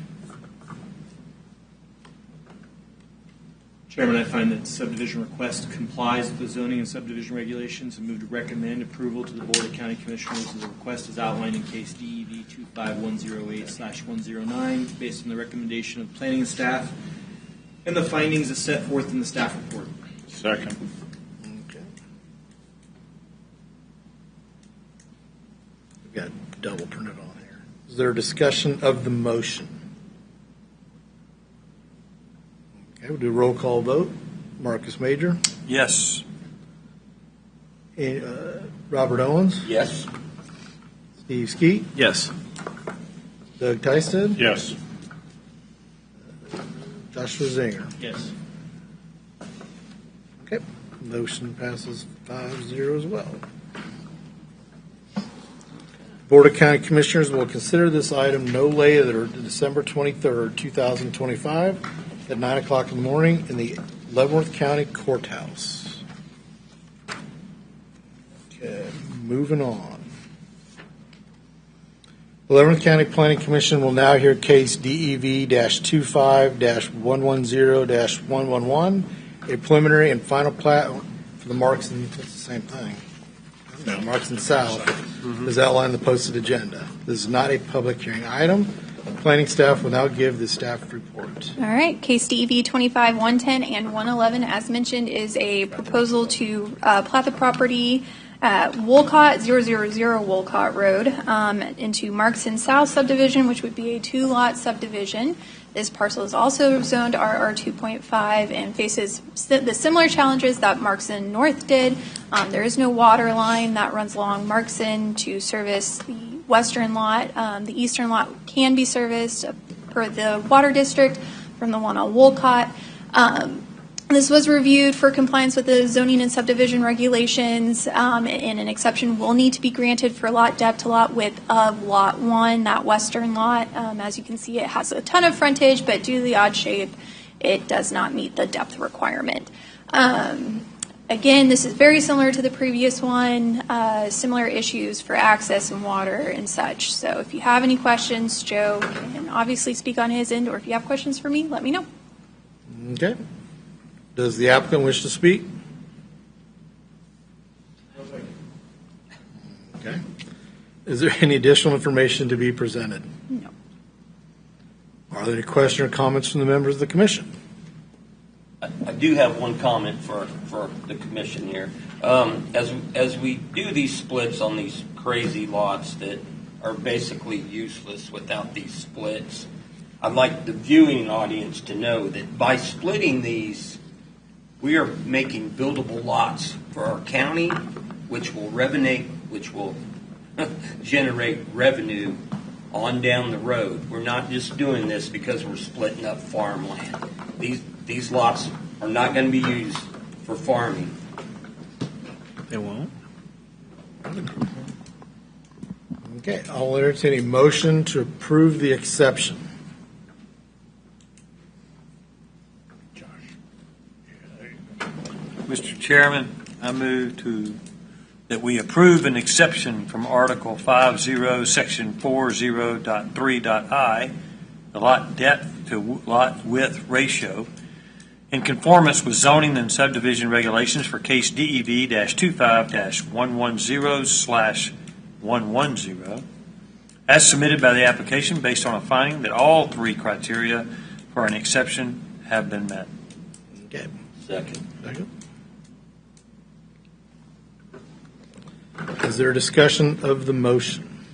Chairman, I find that subdivision request complies with the zoning and subdivision regulations and move to recommend approval to the Board of County Commissioners of the request as outlined in case DEV 25108/109 based on the recommendation of planning and staff and the findings as set forth in the staff report. Second. Okay. We've got double printed on here. Is there a discussion of the motion? Okay, we'll do a roll call vote. Marcus Major, Yes. Robert Owens, Yes. Steve Skeet, Yes. Doug Tysted, Yes. Joshua Zinger. Yes. Okay, motion passes 5-0 as well. Board of County Commissioners will consider this item no later than December 23rd, 2025 at 9 o'clock in the morning in the Leavenworth County Courthouse. Okay, moving on. The Leavenworth County Planning Commission will now hear case DEV-25-110-111, a preliminary and final plat for the Markson, it's the same thing. No, Markson South, is outlined in the posted agenda. This is not a public hearing item. Planning staff will now give the staff report. All right, case DEV 25-110 and 111, as mentioned, is a proposal to plat the property at Wolcott, 000 Wolcott Road, into Markson South subdivision, which would be a two-lot subdivision. This parcel is also zoned RR 2.5 and faces the similar challenges that Markson North did. There is no water line that runs along Markson to service the western lot. The eastern lot can be serviced per the water district from the one on Wolcott. This was reviewed for compliance with the zoning and subdivision regulations, and an exception will need to be granted for lot depth to lot width of lot 1, that western lot. As you can see, it has a ton of frontage, but due to the odd shape, it does not meet the depth requirement. Again, this is very similar to the previous one, similar issues for access and water and such. So if you have any questions, Joe can obviously speak on his end, or if you have questions for me, let me know. Okay. Does the applicant wish to speak? Okay. Is there any additional information to be presented? No. Are there any questions or comments from the members of the commission? I do have one comment for the commission here. As we do these splits on these crazy lots that are basically useless without these splits, I'd like the viewing audience to know that by splitting these, we are making buildable lots for our county, which will generate revenue on down the road. We're not just doing this because we're splitting up farmland. These lots are not going to be used for farming. They won't? Okay, I'll entertain a motion to approve the exception. Mr. Chairman, I move to that we approve an exception from Article 50, Section 40.3.I, the lot depth to lot width ratio, in conformance with zoning and subdivision regulations for case DEV-25-110/110, as submitted by the application based on a finding that all three criteria for an exception have been met. Okay. Second. Is there a discussion of the motion?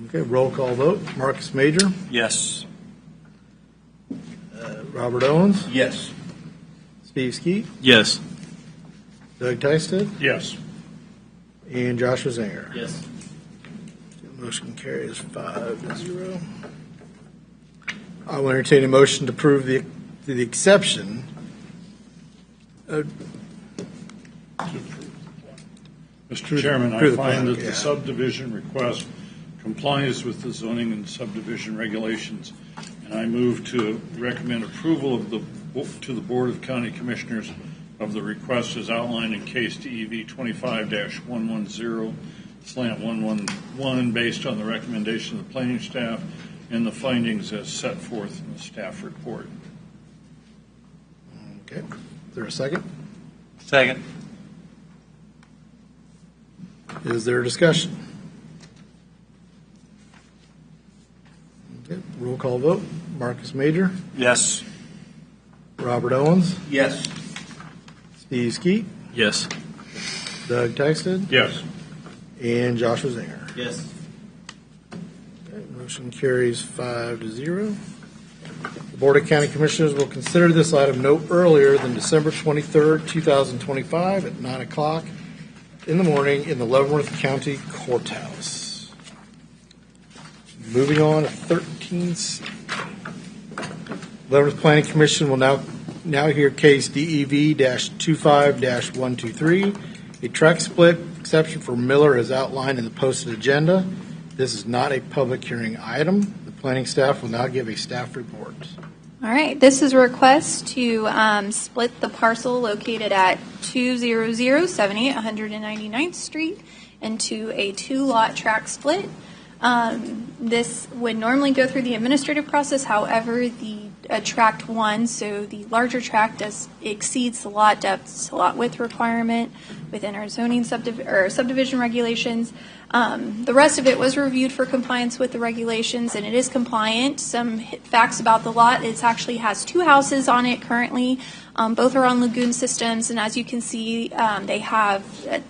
Okay, roll call vote. Marcus Major, Yes. Robert Owens, Yes. Steve Skeet, Yes. Doug Tysted, Yes. and Joshua Zinger. Yes. Motion carries 5-0. I will entertain a motion to approve the exception. Mr. Chairman, I Approve the find plan, that yeah. the subdivision request complies with the zoning and subdivision regulations, and I move to recommend approval of to the Board of County Commissioners of the request as outlined in case DEV 25-110/111 based on the recommendation of the planning staff and the findings as set forth in the staff report. Okay. Is there a second? Second. Is there a discussion? Okay. Roll call vote. Marcus Major, Yes. Robert Owens, Yes. Steve Skeet, Yes. Doug Tysted, Yes. and Joshua Zinger. Yes. Okay, motion carries 5-0. The Board of County Commissioners will consider this item no earlier than December 23rd, 2025 at 9 o'clock in the morning in the Leavenworth County Courthouse. Moving on to 13C. Leavenworth Planning Commission will now hear case DEV-25-123, a tract split exception for Miller as outlined in the posted agenda. This is not a public hearing item. The planning staff will now give a staff report. All right, this is a request to split the parcel located at 20078 199th Street into a two-lot tract split. This would normally go through the administrative process. However, the tract one, so the larger tract, exceeds the lot depth to lot width requirement within our zoning subdivision regulations. The rest of it was reviewed for compliance with the regulations, and it is compliant. Some facts about the lot: it actually has two houses on it currently. Both are on lagoon systems, and as you can see, they have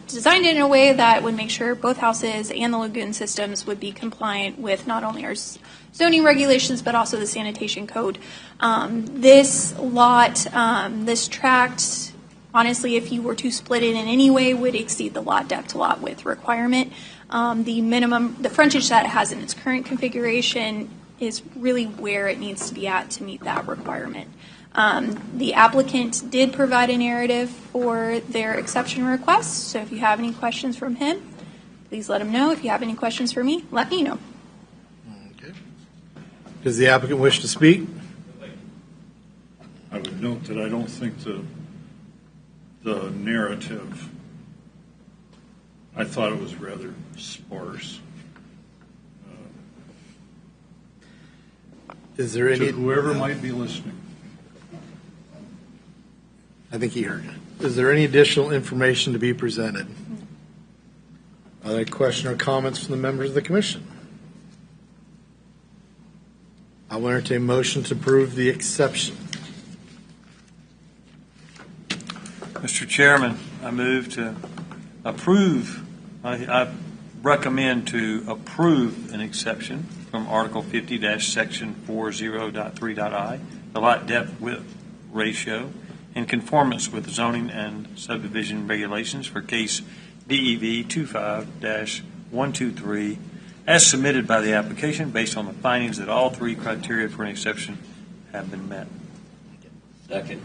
designed it in a way that would make sure both houses and the lagoon systems would be compliant with not only our zoning regulations, but also the sanitation code. This lot, this tract, honestly, if you were to split it in any way, would exceed the lot depth to lot width requirement. The frontage that it has in its current configuration is really where it needs to be at to meet that requirement. The applicant did provide a narrative for their exception request, so if you have any questions from him, please let him know. If you have any questions for me, let me know. Okay. Does the applicant wish to speak? I would note that I don't think the narrative, I thought it was rather sparse. Is there any? To whoever might be listening. I think he heard you. Is there any additional information to be presented? Are there questions or comments from the members of the commission? I will entertain a motion to approve the exception. Mr. Chairman, I move to approve, I recommend to approve an exception from Article 50-Section 40.3.I, the lot depth width ratio, in conformance with zoning and subdivision regulations for case DEV 25-123, as submitted by the application based on the findings that all three criteria for an exception have been met. Second.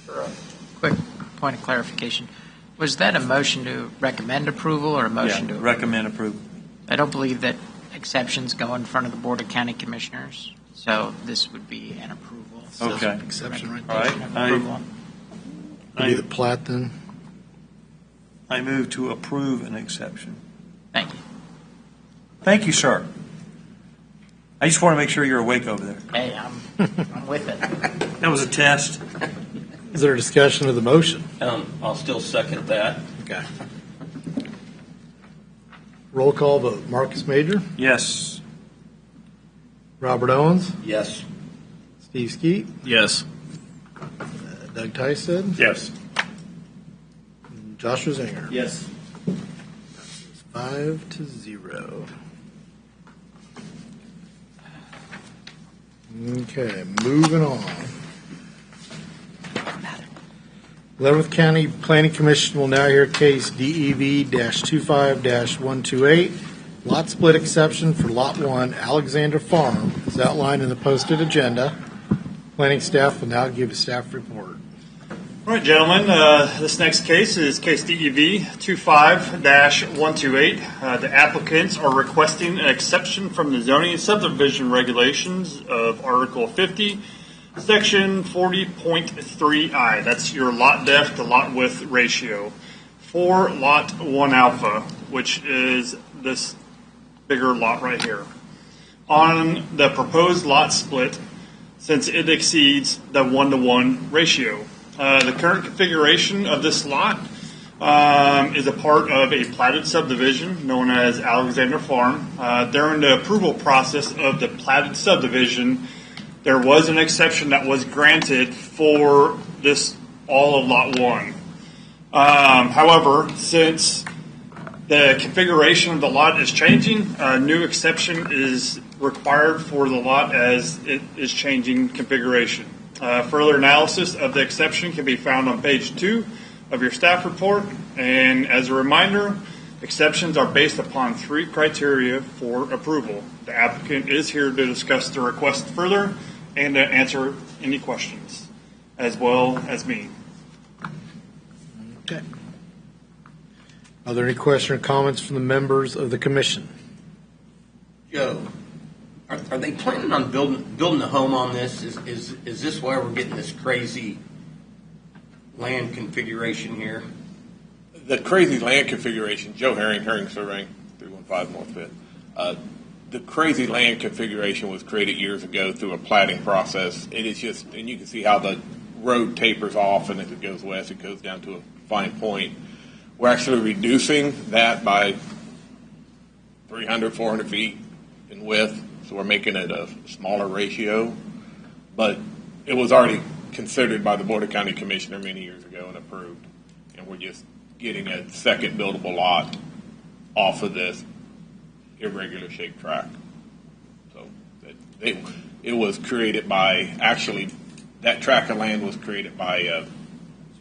For a quick point of clarification, was that a motion to recommend approval or a motion to recommend approval? I don't believe that exceptions go in front of the Board of County Commissioners, so this would be an approval. Okay. Exception right All right. Approval. Be the plat then? I move to approve an exception. Thank you. Thank you, sir. I just want to make sure you're awake over there. Hey, I'm with it. That was a test. Is there a discussion of the motion? I'll still second that. Okay. Roll call vote. Marcus Major, Yes. Robert Owens, Yes. Steve Skeet, Yes. Doug Tystead, Yes. and Joshua Zinger. Yes. 5-0. Okay, moving on. 11th County Planning Commission will now hear case DEV-25-128, lot split exception for Lot 1, Alexander Farm, as outlined in the posted agenda. Planning staff will now give a staff report. All right, gentlemen, this next case is case DEV 25-128. The applicants are requesting an exception from the zoning and subdivision regulations of Article 50, Section 40.3I. That's your lot depth to lot width ratio for Lot 1 Alpha, which is this bigger lot right here. On the proposed lot split, since it exceeds the 1-to-1 ratio. The current configuration of this lot is a part of a platted subdivision known as Alexander Farm. During the approval process of the platted subdivision, there was an exception that was granted for this all of Lot 1. However, since the configuration of the lot is changing, a new exception is required for the lot as it is changing configuration. Further analysis of the exception can be found on page 2 of your staff report. And as a reminder, exceptions are based upon 3 criteria for approval. The applicant is here to discuss the request further and to answer any questions, as well as me. Okay. Are there any questions or comments from the members of the commission? Joe, are they planning on building a home on this? Is this why we're getting this crazy land configuration here? The crazy land configuration, Joe Herring Surveying, 315 North Fifth. The crazy land configuration was created years ago through a platting process. It is just, and you can see how the road tapers off, and as it goes west, it goes down to a fine point. We're actually reducing that by 300, 400 feet in width, so we're making it a smaller ratio. But it was already considered by the Board of County Commissioner many years ago and approved. And we're just getting a second buildable lot off of this irregular shaped tract. So it was created by, actually, that tract of land was created by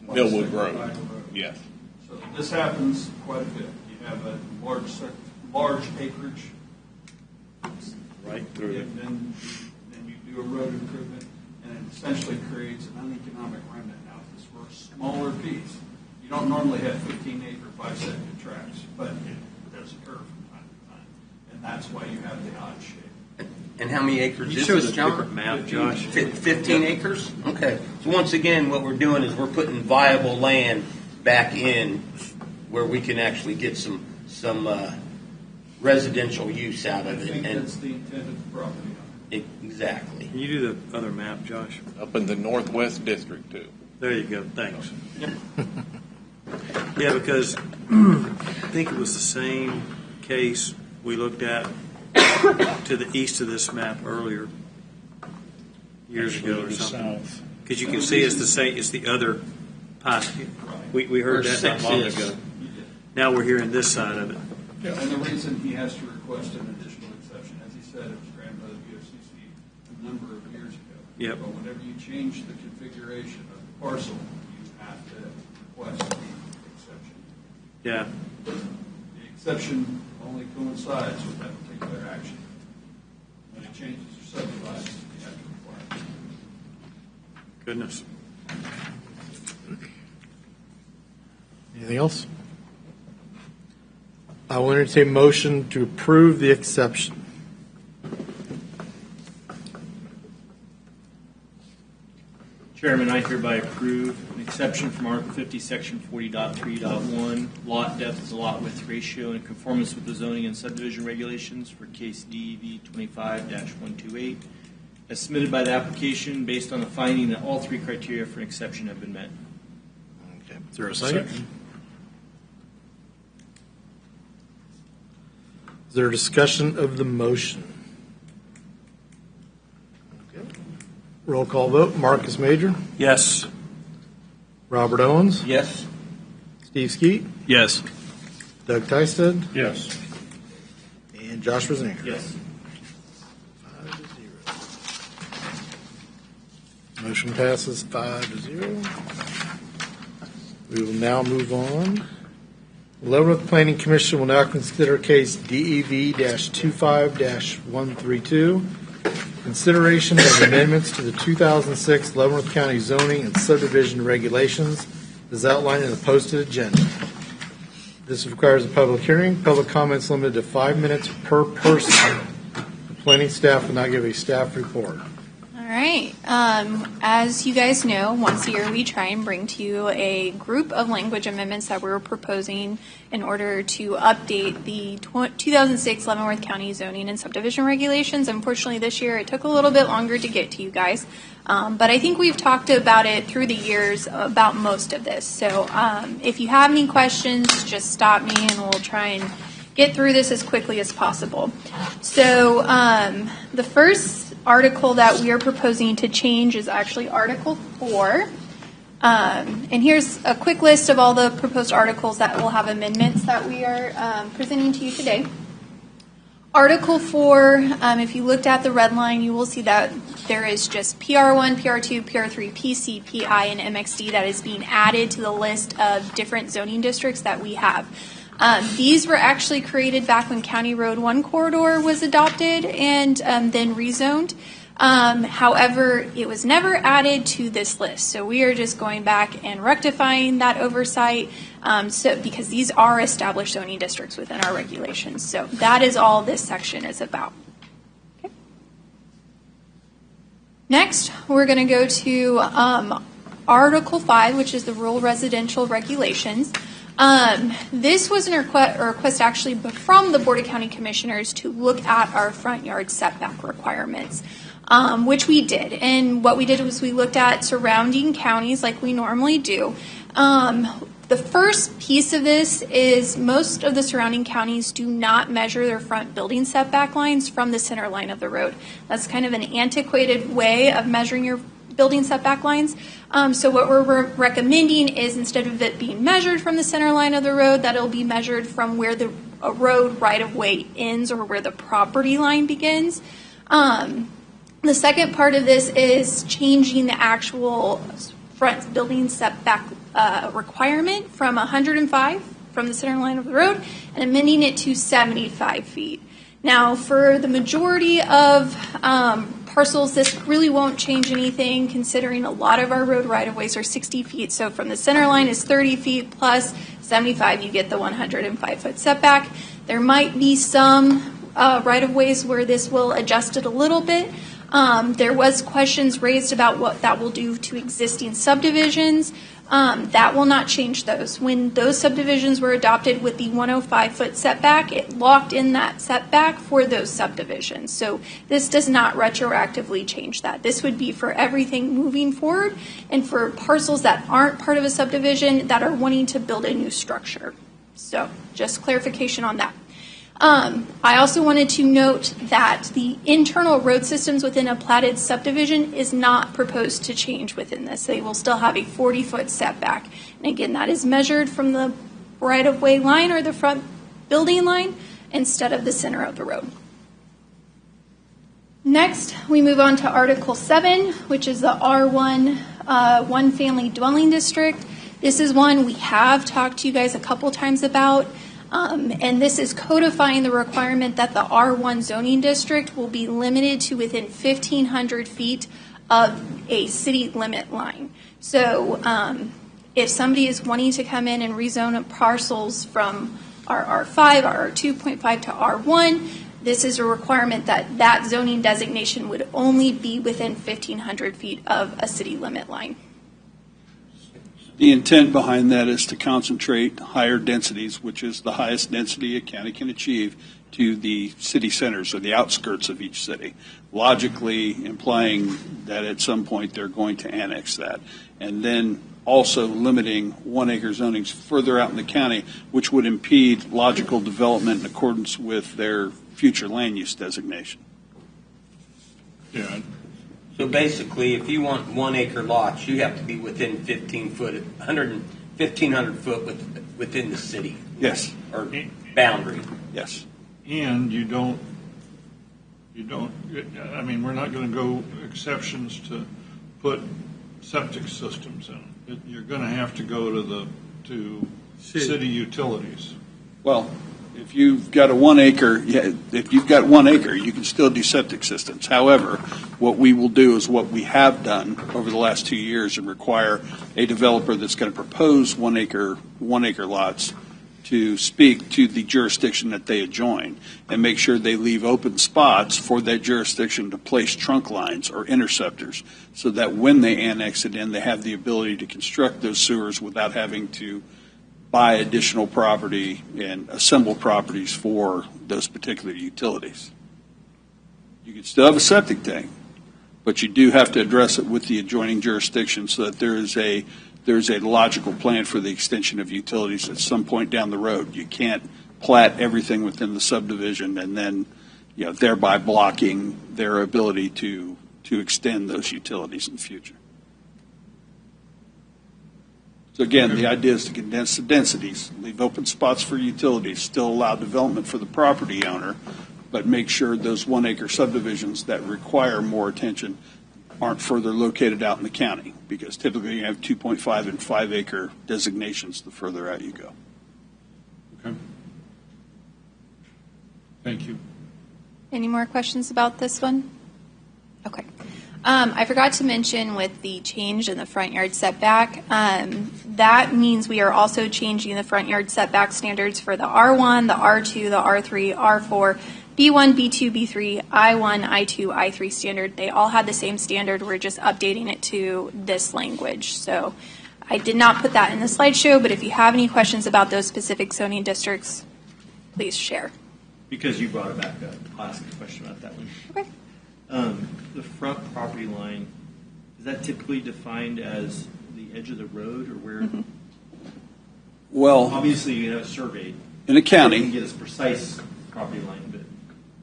Millwood Road. Yes. So this happens quite a bit. You have a large acreage. Right through it. And then you do a road improvement, and it essentially creates an uneconomic remnant houses for a smaller piece. You don't normally have 15-acre, 5-second tracts, but it does occur from time to time, and that's why you have the odd shape. And how many acres You is showed this, a John? different map, Josh. 15 acres? Okay. So once again, what we're doing is we're putting viable land back in where we can actually get some residential use out I of it. think And that's the intent of the property owner. exactly. Can you do the other map, Josh? Up in the Northwest District, too. There you go. Thanks. Yeah, because I think it was the same case we looked at to the east of this map earlier, years ago or something. Because you can see it's the same. It's the other pie. We heard Where that not 6 long is. ago. Now we're hearing this side of it. And the reason he has to request an additional exception, as he said, it was granted by the BOCC a number of years ago. Yep. But whenever you change the configuration of the parcel, you have to request the exception. Yeah. The exception only coincides with that particular action. When it changes or subdivides, you have to require it. Goodness. Anything else? I will entertain a motion to approve the exception. Chairman, I hereby approve an exception from Article 50, Section 40.3.1, lot depth to lot width ratio in conformance with the zoning and subdivision regulations for case DEV 25-128, as submitted by the application based on the finding that all three criteria for an exception have been met. Okay. Is there a second? Is there a discussion of the motion? Okay. Roll call vote. Marcus Major? Yes. Robert Owens? Yes. Steve Skeet? Yes. Doug Tysted? Yes. And Josh Rosinger? Yes. 5-0. Motion passes 5-0. We will now move on. The Leavenworth Planning Commission will now consider case DEV-25-132, consideration of amendments to the 2006 Leavenworth County zoning and subdivision regulations as outlined in the posted agenda. This requires a public hearing. Public comments limited to 5 minutes per person. The planning staff will now give a staff report. All right. As you guys know, once a year we try and bring to you a group of language amendments that we're proposing in order to update the 2006 Leavenworth County zoning and subdivision regulations. Unfortunately, this year it took a little bit longer to get to you guys, but I think we've talked about it through the years about most of this. So if you have any questions, just stop me and we'll try and get through this as quickly as possible. So the first article that we are proposing to change is actually Article 4. And here's a quick list of all the proposed articles that will have amendments that we are presenting to you today. Article 4, if you looked at the red line, you will see that there is just PR1, PR2, PR3, PC, PI, and MXD that is being added to the list of different zoning districts that we have. These were actually created back when County Road 1 corridor was adopted and then rezoned. However, it was never added to this list. So we are just going back and rectifying that oversight because these are established zoning districts within our regulations. So that is all this section is about. Okay. Next, we're going to go to Article 5, which is the rural residential regulations. This was a request actually from the Board of County Commissioners to look at our front yard setback requirements, which we did. And what we did was we looked at surrounding counties like we normally do. The first piece of this is most of the surrounding counties do not measure their front building setback lines from the center line of the road. That's kind of an antiquated way of measuring your building setback lines. So what we're recommending is instead of it being measured from the center line of the road, that it'll be measured from where the road right-of-way ends or where the property line begins. The second part of this is changing the actual front building setback requirement from 105 from the center line of the road and amending it to 75 feet. Now, for the majority of parcels, this really won't change anything considering a lot of our road right-of-ways are 60 feet. So from the center line is 30 feet plus 75, you get the 105-foot setback. There might be some right-of-ways where this will adjust it a little bit. There was questions raised about what that will do to existing subdivisions. That will not change those. When those subdivisions were adopted with the 105-foot setback, it locked in that setback for those subdivisions. So this does not retroactively change that. This would be for everything moving forward and for parcels that aren't part of a subdivision that are wanting to build a new structure. So just clarification on that. I also wanted to note that the internal road systems within a platted subdivision is not proposed to change within this. They will still have a 40-foot setback. And again, that is measured from the right-of-way line or the front building line instead of the center of the road. Next, we move on to Article 7, which is the R1 one-family dwelling district. This is one we have talked to you guys a couple times about. And this is codifying the requirement that the R1 zoning district will be limited to within 1,500 feet of a city limit line. So if somebody is wanting to come in and rezone parcels from our R5, our R2.5 to R1, this is a requirement that that zoning designation would only be within 1,500 feet of a city limit line. The intent behind that is to concentrate higher densities, which is the highest density a county can achieve, to the city centers or the outskirts of each city, logically implying that at some point they're going to annex that. And then also limiting 1 acre zonings further out in the county, which would impede logical development in accordance with their future land use designation. Yeah. So basically, if you want 1 acre lots, you have to be within 1,500 foot within the city. Yes. Or boundary. Yes. And you don't, I mean, we're not going to go exceptions to put septic systems in. You're going to have to go to city utilities. Well, if you've got a 1 acre, if you've got 1 acre, you can still do septic systems. However, what we will do is what we have done over the last 2 years and require a developer that's going to propose 1 acre lots to speak to the jurisdiction that they adjoin and make sure they leave open spots for that jurisdiction to place trunk lines or interceptors so that when they annex it in, they have the ability to construct those sewers without having to buy additional property and assemble properties for those particular utilities. You can still have a septic tank, but you do have to address it with the adjoining jurisdiction so that there's a logical plan for the extension of utilities at some point down the road. You can't plat everything within the subdivision and then, thereby blocking their ability to extend those utilities in the future. So again, the idea is to condense the densities, leave open spots for utilities, still allow development for the property owner, but make sure those 1 acre subdivisions that require more attention aren't further located out in the county, because typically you have 2.5 and 5 acre designations the further out you go. Okay. Thank you. Any more questions about this one? Okay. I forgot to mention with the change in the front yard setback, that means we are also changing the front yard setback standards for the R1, the R2, the R3, R4, B1, B2, B3, I1, I2, I3 standard. They all had the same standard. We're just updating it to this language. So I did not put that in the slideshow, but if you have any questions about those specific zoning districts, please share. Because you brought it back up, I'll ask a question about that one. Okay. The front property line, is that typically defined as the edge of the road or where? Mm-hmm. Well, obviously you have a survey. In a county, you can get a precise property line, but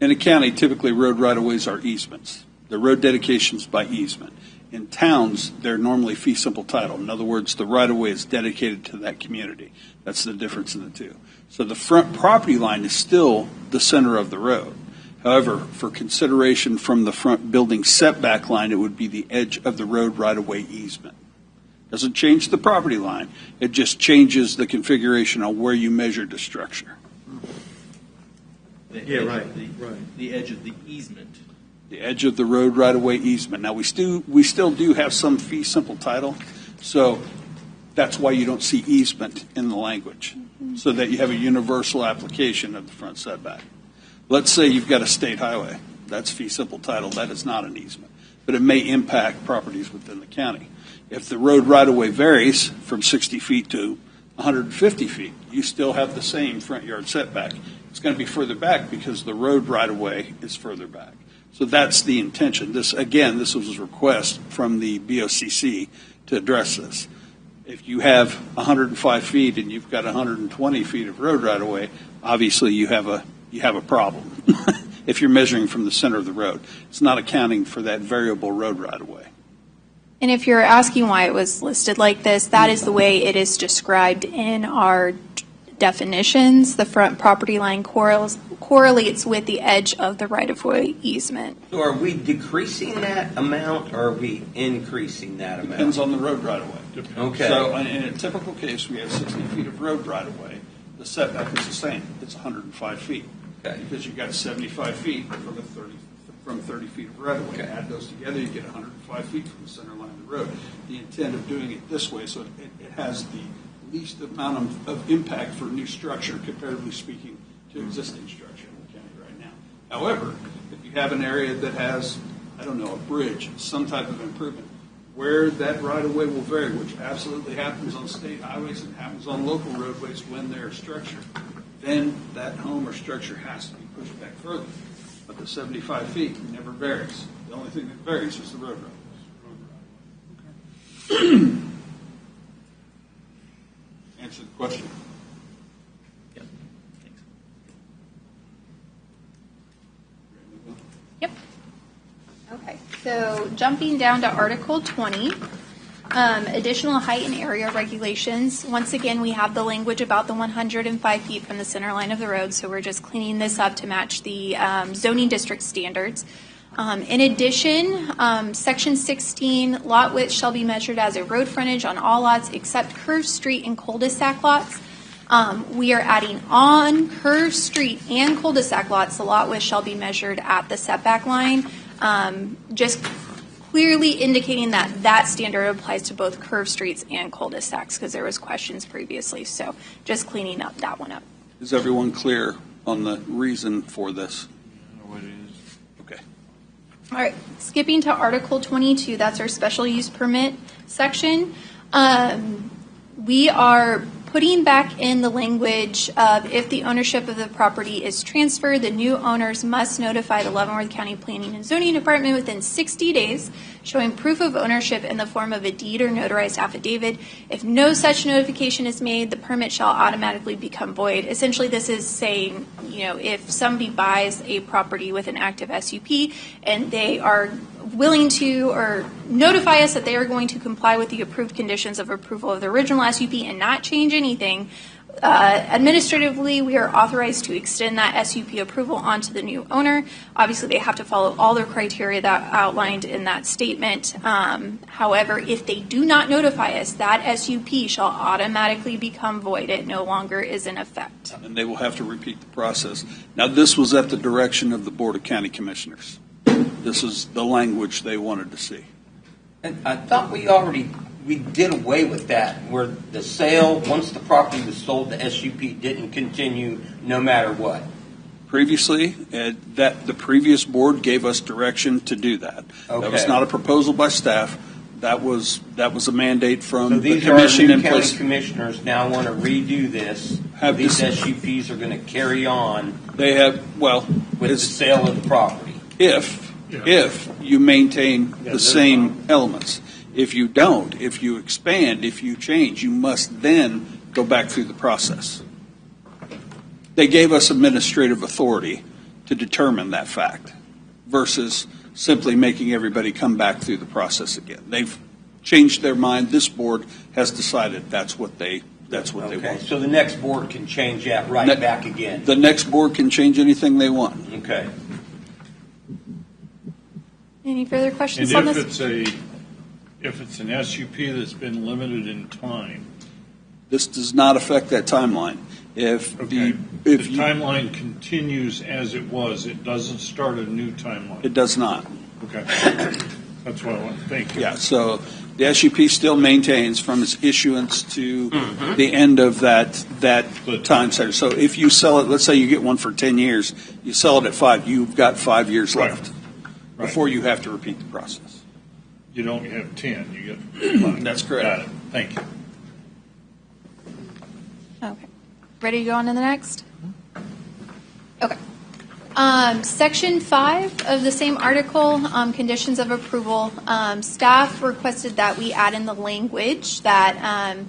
in a county, typically road right-of-ways are easements. They're road dedications by easement. In towns, they're normally fee simple title. In other words, the right-of-way is dedicated to that community. That's the difference in the two. So the front property line is still the center of the road. However, for consideration from the front building setback line, it would be the edge of the road right-of-way easement. Doesn't change the property line. It just changes the configuration on where you measure the structure. the edge of the easement. The edge of the road right-of-way easement. Now, we still do have some fee simple title, so that's why you don't see easement in the language, so that you have a universal application of the front setback. Let's say you've got a state highway. That's fee simple title. That is not an easement, but it may impact properties within the county. If the road right-of-way varies from 60 feet to 150 feet, you still have the same front yard setback. It's going to be further back because the road right-of-way is further back. So that's the intention. This was a request from the BOCC to address this. If you have 105 feet and you've got 120 feet of road right-of-way, obviously you have a problem if you're measuring from the center of the road. It's not accounting for that variable road right-of-way. And if you're asking why it was listed like this, that is the way it is described in our definitions. The front property line correlates with the edge of the right-of-way easement. So are we decreasing that amount or are we increasing that amount? Depends on the road right-of-way. Okay. So in a typical case, we have 60 feet of road right-of-way. The setback is the same. It's 105 feet. Okay. Because you've got 75 feet from 30 feet of right-of-way. Okay. Add those together, you get 105 feet from the center line of the road. The intent of doing it this way, so it has the least amount of impact for new structure, comparatively speaking, to existing structure in the county right now. However, if you have an area that has, I don't know, a bridge, some type of improvement, where that right-of-way will vary, which absolutely happens on state highways and happens on local roadways when they're structured, then that home or structure has to be pushed back further. But the 75 feet never varies. The only thing that varies is the road right. Answer the question. Yep. Okay, so jumping down to Article 20, additional height and area regulations. Once again, we have the language about the 105 feet from the center line of the road, so we're just cleaning this up to match the zoning district standards. In addition, Section 16, lot width shall be measured as a road frontage on all lots except curved street and cul-de-sac lots. We are adding on curved street and cul-de-sac lots, the lot width shall be measured at the setback line, just clearly indicating that that standard applies to both curved streets and cul-de-sacs, because there was questions previously. So just cleaning up that one up. Is everyone clear on the reason for this? Okay. All right, skipping to Article 22, that's our special use permit section. We are putting back in the language of if the ownership of the property is transferred, the new owners must notify the Leavenworth County Planning and Zoning Department within 60 days, showing proof of ownership in the form of a deed or notarized affidavit. If no such notification is made, the permit shall automatically become void. Essentially, this is saying, if somebody buys a property with an active SUP and they are willing to or notify us that they are going to comply with the approved conditions of approval of the original SUP and not change anything, administratively, we are authorized to extend that SUP approval onto the new owner. Obviously, they have to follow all the criteria that outlined in that statement. However, if they do not notify us, that SUP shall automatically become void. It no longer is in effect. And they will have to repeat the process. Now, this was at the direction of the Board of County Commissioners. This is the language they wanted to see. And I thought we did away with that, where the sale, once the property was sold, the SUP didn't continue no matter what. Previously, that the previous board gave us direction to do that. Okay. That was not a proposal by staff. That was a mandate from So the these commission are in new county place. Commissioners now want to redo this. These SUPs are going to carry on. They have, well, with the sale of the property. If you maintain the same elements. If you don't, if you expand, if you change, you must then go back through the process. They gave us administrative authority to determine that fact versus simply making everybody come back through the process again. They've changed their mind. This board has decided that's what they want. So the next board can change that back again. The next board can change anything they want. Okay. Any further questions And on this? if it's an SUP that's been limited in time, this does not affect that timeline. If the timeline continues as it was, it doesn't start a new timeline. It does not. Okay. That's what I want. Thank you. Yeah, so the SUP still maintains from its issuance to the end of that time center. So if you sell it, let's say you get one for 10 years, you sell it at 5, you've got 5 years left before you have to repeat the process. You don't have 10, you get 5. That's correct. Got it. Thank you. Okay. Ready to go on to the next? Okay. Section 5 of the same article, conditions of approval. Staff requested that we add in the language that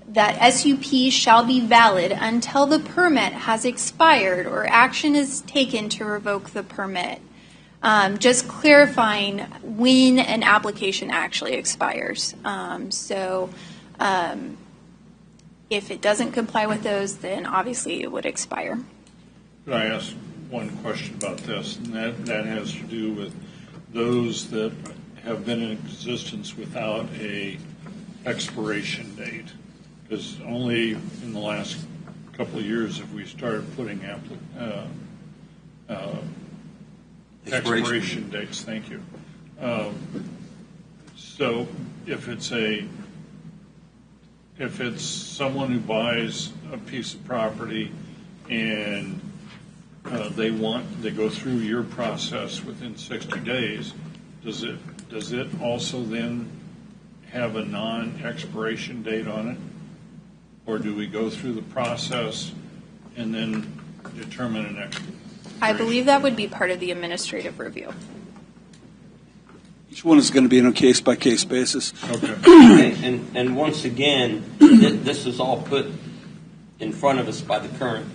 that SUP shall be valid until the permit has expired or action is taken to revoke the permit. Just clarifying when an application actually expires. If it doesn't comply with those, then obviously it would expire. Could I ask one question about this? And that has to do with those that have been in existence without a expiration date. Because only in the last couple of years have we started putting expiration dates. Thank you. So if it's someone who buys a piece of property and they go through your process within 60 days, does it also then have a non-expiration date on it? Or do we go through the process and then determine an expiration? I believe that would be part of the administrative review. Each one is going to be on a case-by-case basis. Okay. And once again, this is all put in front of us by the current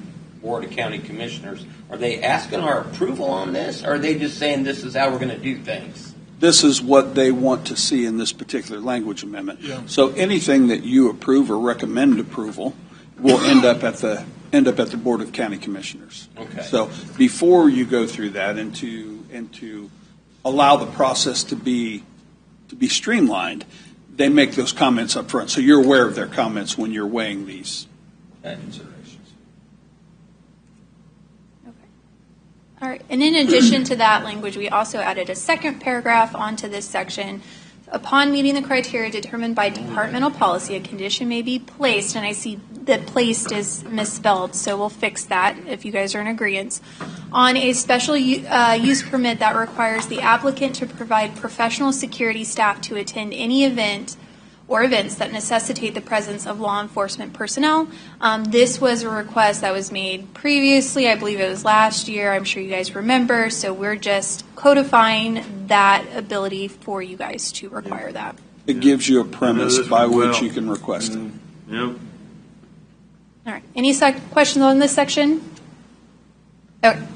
Board of County Commissioners. Are they asking our approval on this, or are they just saying this is how we're going to do things? This is what they want to see in this particular language amendment. Yeah. So anything that you approve or recommend approval will end up at the Board of County Commissioners. Okay. So before you go through that and to allow the process to be streamlined, they make those comments up front. So you're aware of their comments when you're weighing these considerations. All right. And in addition to that language, we also added a second paragraph onto this section. Upon meeting the criteria determined by departmental policy, a condition may be placed, and I see that placed is misspelled, so we'll fix that if you guys are in agreement, on a special use permit that requires the applicant to provide professional security staff to attend any event or events that necessitate the presence of law enforcement personnel. This was a request that was made previously. I believe it was last year. I'm sure you guys remember. So we're just codifying that ability for you guys to require that. It gives you a premise by which you can request it. Yep. All right. Any questions on this section?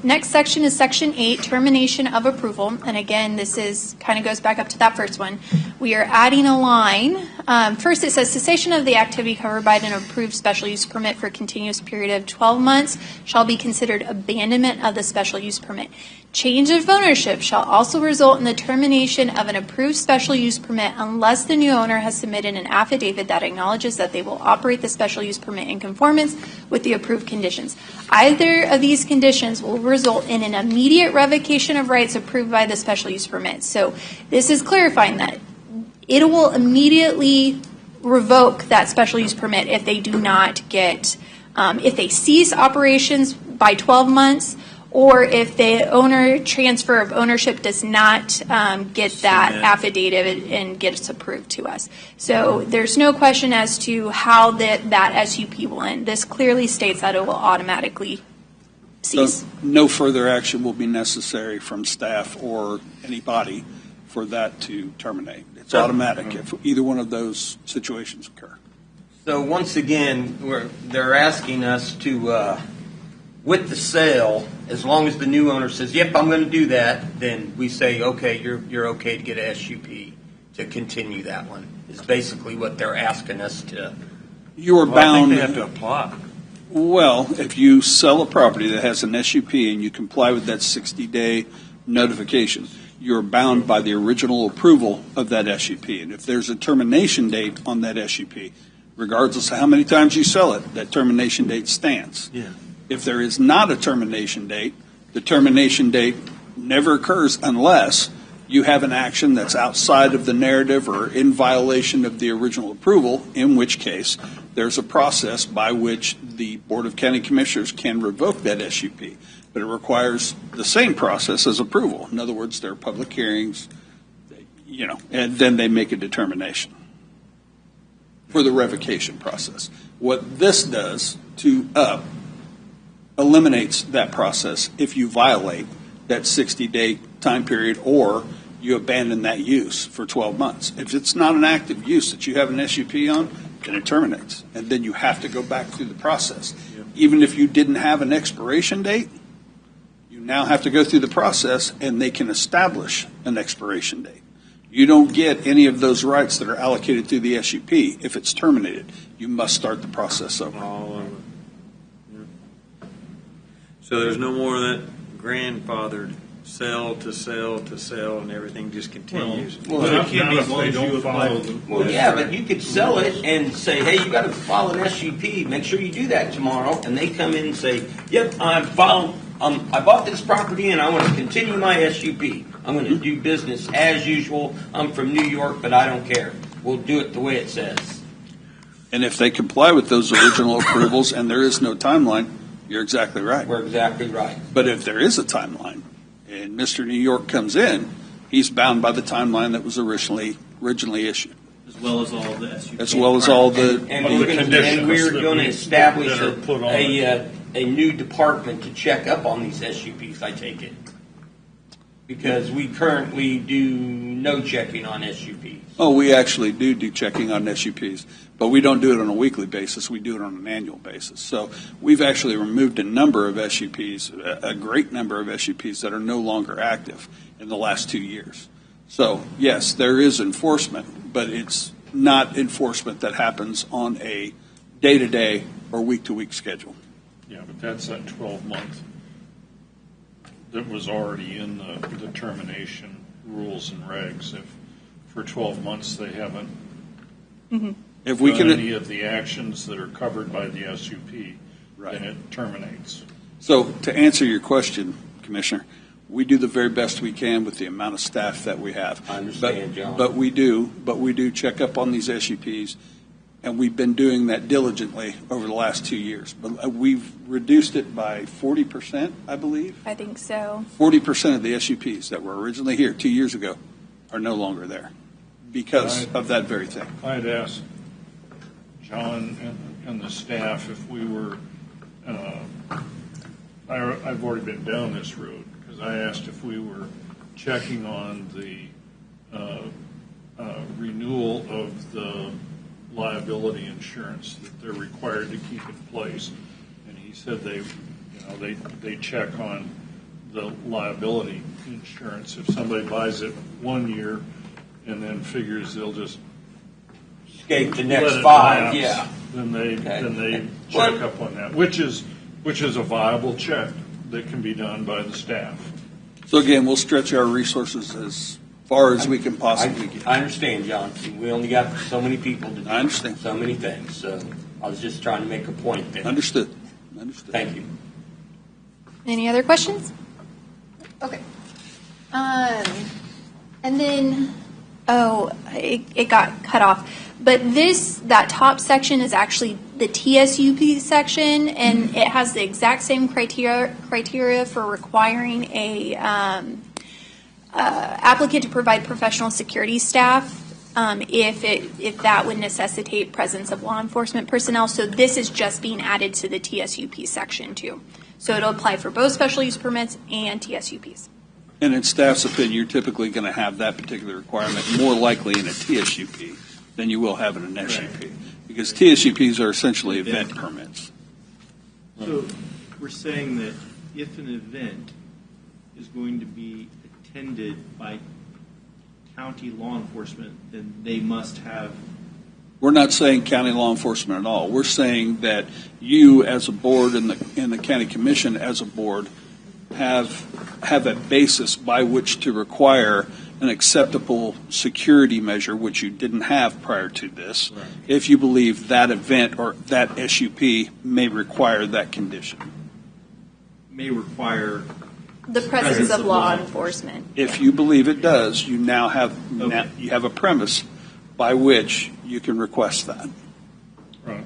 Next section is Section 8, Termination of Approval. And again, this is kind of goes back up to that first one. We are adding a line. First, it says cessation of the activity covered by an approved special use permit for a continuous period of 12 months shall be considered abandonment of the special use permit. Change of ownership shall also result in the termination of an approved special use permit unless the new owner has submitted an affidavit that acknowledges that they will operate the special use permit in conformance with the approved conditions. Either of these conditions will result in an immediate revocation of rights approved by the special use permit. So this is clarifying that it will immediately revoke that special use permit if they do not get, if they cease operations by 12 months, or if the owner transfer of ownership does not get that affidavit and gets approved to us. So there's no question as to how that SUP will end. This clearly states that it will automatically cease. So no further action will be necessary from staff or anybody for that to terminate. It's automatic if either one of those situations occur. So once again, they're asking us to, with the sale, as long as the new owner says, yep, I'm going to do that, then we say, okay, you're okay to get a SUP to continue that one, is basically what they're asking us to. You are bound. I think they have to apply. Well, if you sell a property that has an SUP and you comply with that 60-day notification, you're bound by the original approval of that SUP. And if there's a termination date on that SUP, regardless of how many times you sell it, that termination date stands. Yeah. If there is not a termination date, the termination date never occurs unless you have an action that's outside of the narrative or in violation of the original approval, in which case there's a process by which the Board of County Commissioners can revoke that SUP. But it requires the same process as approval. In other words, there are public hearings, and then they make a determination for the revocation process. What this does eliminates that process if you violate that 60-day time period or you abandon that use for 12 months. If it's not an active use that you have an SUP on, then it terminates. And then you have to go back through the process. Yep. Even if you didn't have an expiration date, you now have to go through the process and they can establish an expiration date. You don't get any of those rights that are allocated through the SUP if it's terminated. You must start the process over. All over. Yeah. So there's no more of that grandfathered sell to sell to sell and everything just continues. Well, it can't be as long as you follow them. Well, yeah, but you could sell it and say, hey, you got to file an SUP. Make sure you do that tomorrow. And they come in and say, yep, I bought this property and I want to continue my SUP. I'm going to do business as usual. I'm from New York, but I don't care. We'll do it the way it says. And if they comply with those original approvals and there is no timeline, You're exactly right. We're exactly right. But if there is a timeline, and Mr. New York comes in, he's bound by the timeline that was originally issued. As well as all the SUP. As well as all the And we're going to establish that are put on it. a new department to check up on these SUPs, I take it. Because we currently do no checking on SUPs. Oh, we actually do checking on SUPs, but we don't do it on a weekly basis. We do it on an annual basis. So we've actually removed a number of SUPs, a great number of SUPs that are no longer active in the last 2 years. So yes, there is enforcement, but it's not enforcement that happens on a day-to-day or week-to-week schedule. Yeah, but that's that 12-month that was already in the termination rules and regs. If for 12 months they haven't If we done can, any of the actions that are covered by the SUP, then it terminates. So to answer your question, Commissioner, we do the very best we can with the amount of staff that we have. I understand, John. But we do check up on these SUPs, and we've been doing that diligently over the last 2 years. But we've reduced it by 40%, I believe. I think so. 40% of the SUPs that were originally here 2 years ago are no longer there because of that very thing. I'd ask John and the staff if we were, I've already been down this road, because I asked if we were checking on the renewal of the liability insurance that they're required to keep in place. And he said they check on the liability insurance. If somebody buys it 1 year and then figures they'll just Escape the let next it 5, lapse, yeah. then they check up on that, which is a viable check that can be done by the staff. So again, we'll stretch our resources as far as we can possibly get. I understand, John. We only got so many people to do I understand. so many things. So I was just trying to make a point there. Understood. Thank you. Any other questions? Okay. And then, it got cut off. But that top section is actually the TSUP section, and it has the exact same criteria for requiring a applicant to provide professional security staff if that would necessitate presence of law enforcement personnel. So this is just being added to the TSUP section too. So it'll apply for both special use permits and TSUPs. And in staff's opinion, you're typically going to have that particular requirement more likely in a TSUP than you will have in an SUP, because TSUPs are essentially event permits. So we're saying that if an event is going to be attended by county law enforcement, then they must have. We're not saying county law enforcement at all. We're saying that you, as a board, and the county commission as a board, have a basis by which to require an acceptable security measure, which you didn't have prior to this, if you believe that event or that SUP may require that condition. May require The presence of law enforcement. If you believe it does, you now have you have a premise by which you can request that. Right.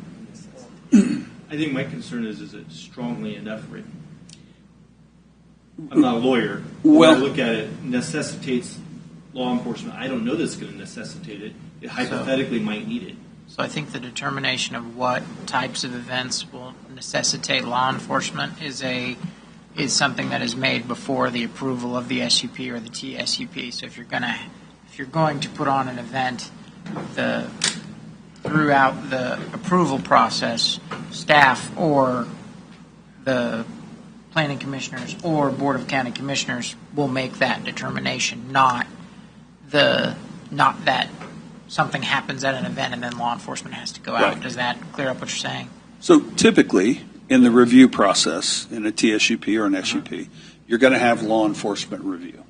I think my concern is it strongly enough written? I'm not a lawyer. When I look at it, necessitates law enforcement. I don't know that it's going to necessitate it. It hypothetically might need it. So I think the determination of what types of events will necessitate law enforcement is something that is made before the approval of the SUP or the TSUP. So if you're going to put on an event, throughout the approval process, staff or the planning commissioners or board of county commissioners will make that determination, not that something happens at an event and then law enforcement has to go out. Right. Does that clear up what you're saying? So typically, in the review process, in a TSUP or an SUP, you're going to have law enforcement review.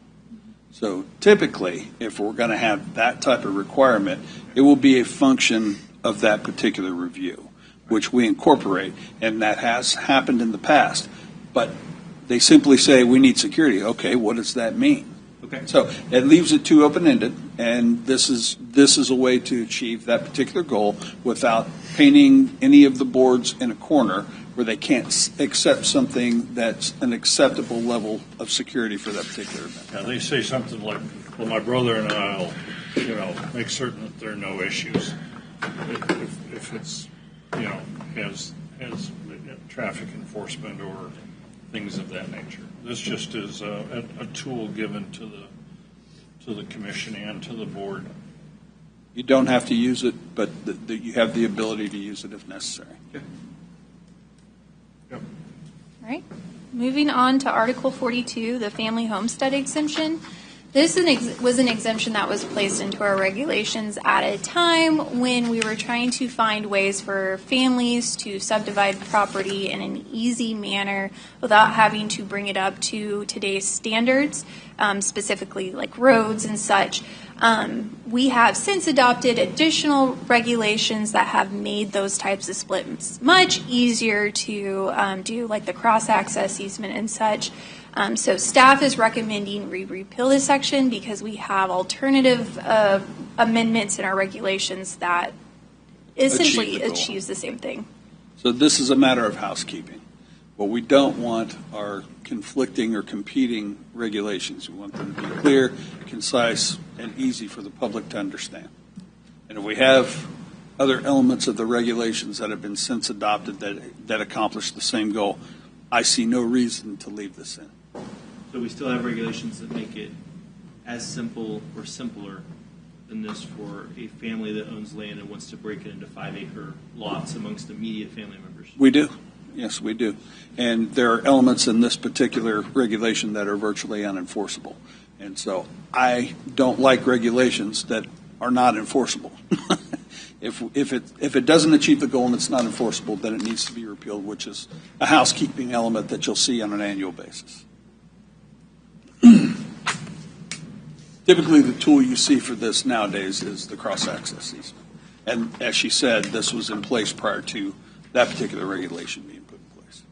So typically, if we're going to have that type of requirement, it will be a function of that particular review, which we incorporate, and that has happened in the past. But they simply say, we need security. Okay, what does that mean? Okay. So it leaves it too open-ended, and this is a way to achieve that particular goal without painting any of the boards in a corner where they can't accept something that's an acceptable level of security for that particular event. Yeah, they say something like, well, my brother and I'll, make certain that there are no issues. If it's, has traffic enforcement or things of that nature. This just is a tool given to the commission and to the board. You don't have to use it, but you have the ability to use it if necessary. Yep. All right. Moving on to Article 42, the family homestead exemption. This was an exemption that was placed into our regulations at a time when we were trying to find ways for families to subdivide property in an easy manner without having to bring it up to today's standards, specifically like roads and such. We have since adopted additional regulations that have made those types of splits much easier to do, like the cross-access easement and such. So staff is recommending we repeal this section because we have alternative amendments in our regulations that essentially achieves the same thing. So this is a matter of housekeeping. What we don't want are conflicting or competing regulations. We want them to be clear, concise, and easy for the public to understand. And if we have other elements of the regulations that have been since adopted that accomplish the same goal, I see no reason to leave this in. So we still have regulations that make it as simple or simpler than this for a family that owns land and wants to break it into 5-acre lots amongst immediate family members. We do. Yes, we do. And there are elements in this particular regulation that are virtually unenforceable. And so I don't like regulations that are not enforceable. If it doesn't achieve the goal and it's not enforceable, then it needs to be repealed, which is a housekeeping element that you'll see on an annual basis. Typically, the tool you see for this nowadays is the cross-access easement. And as she said, this was in place prior to that particular regulation being put in place.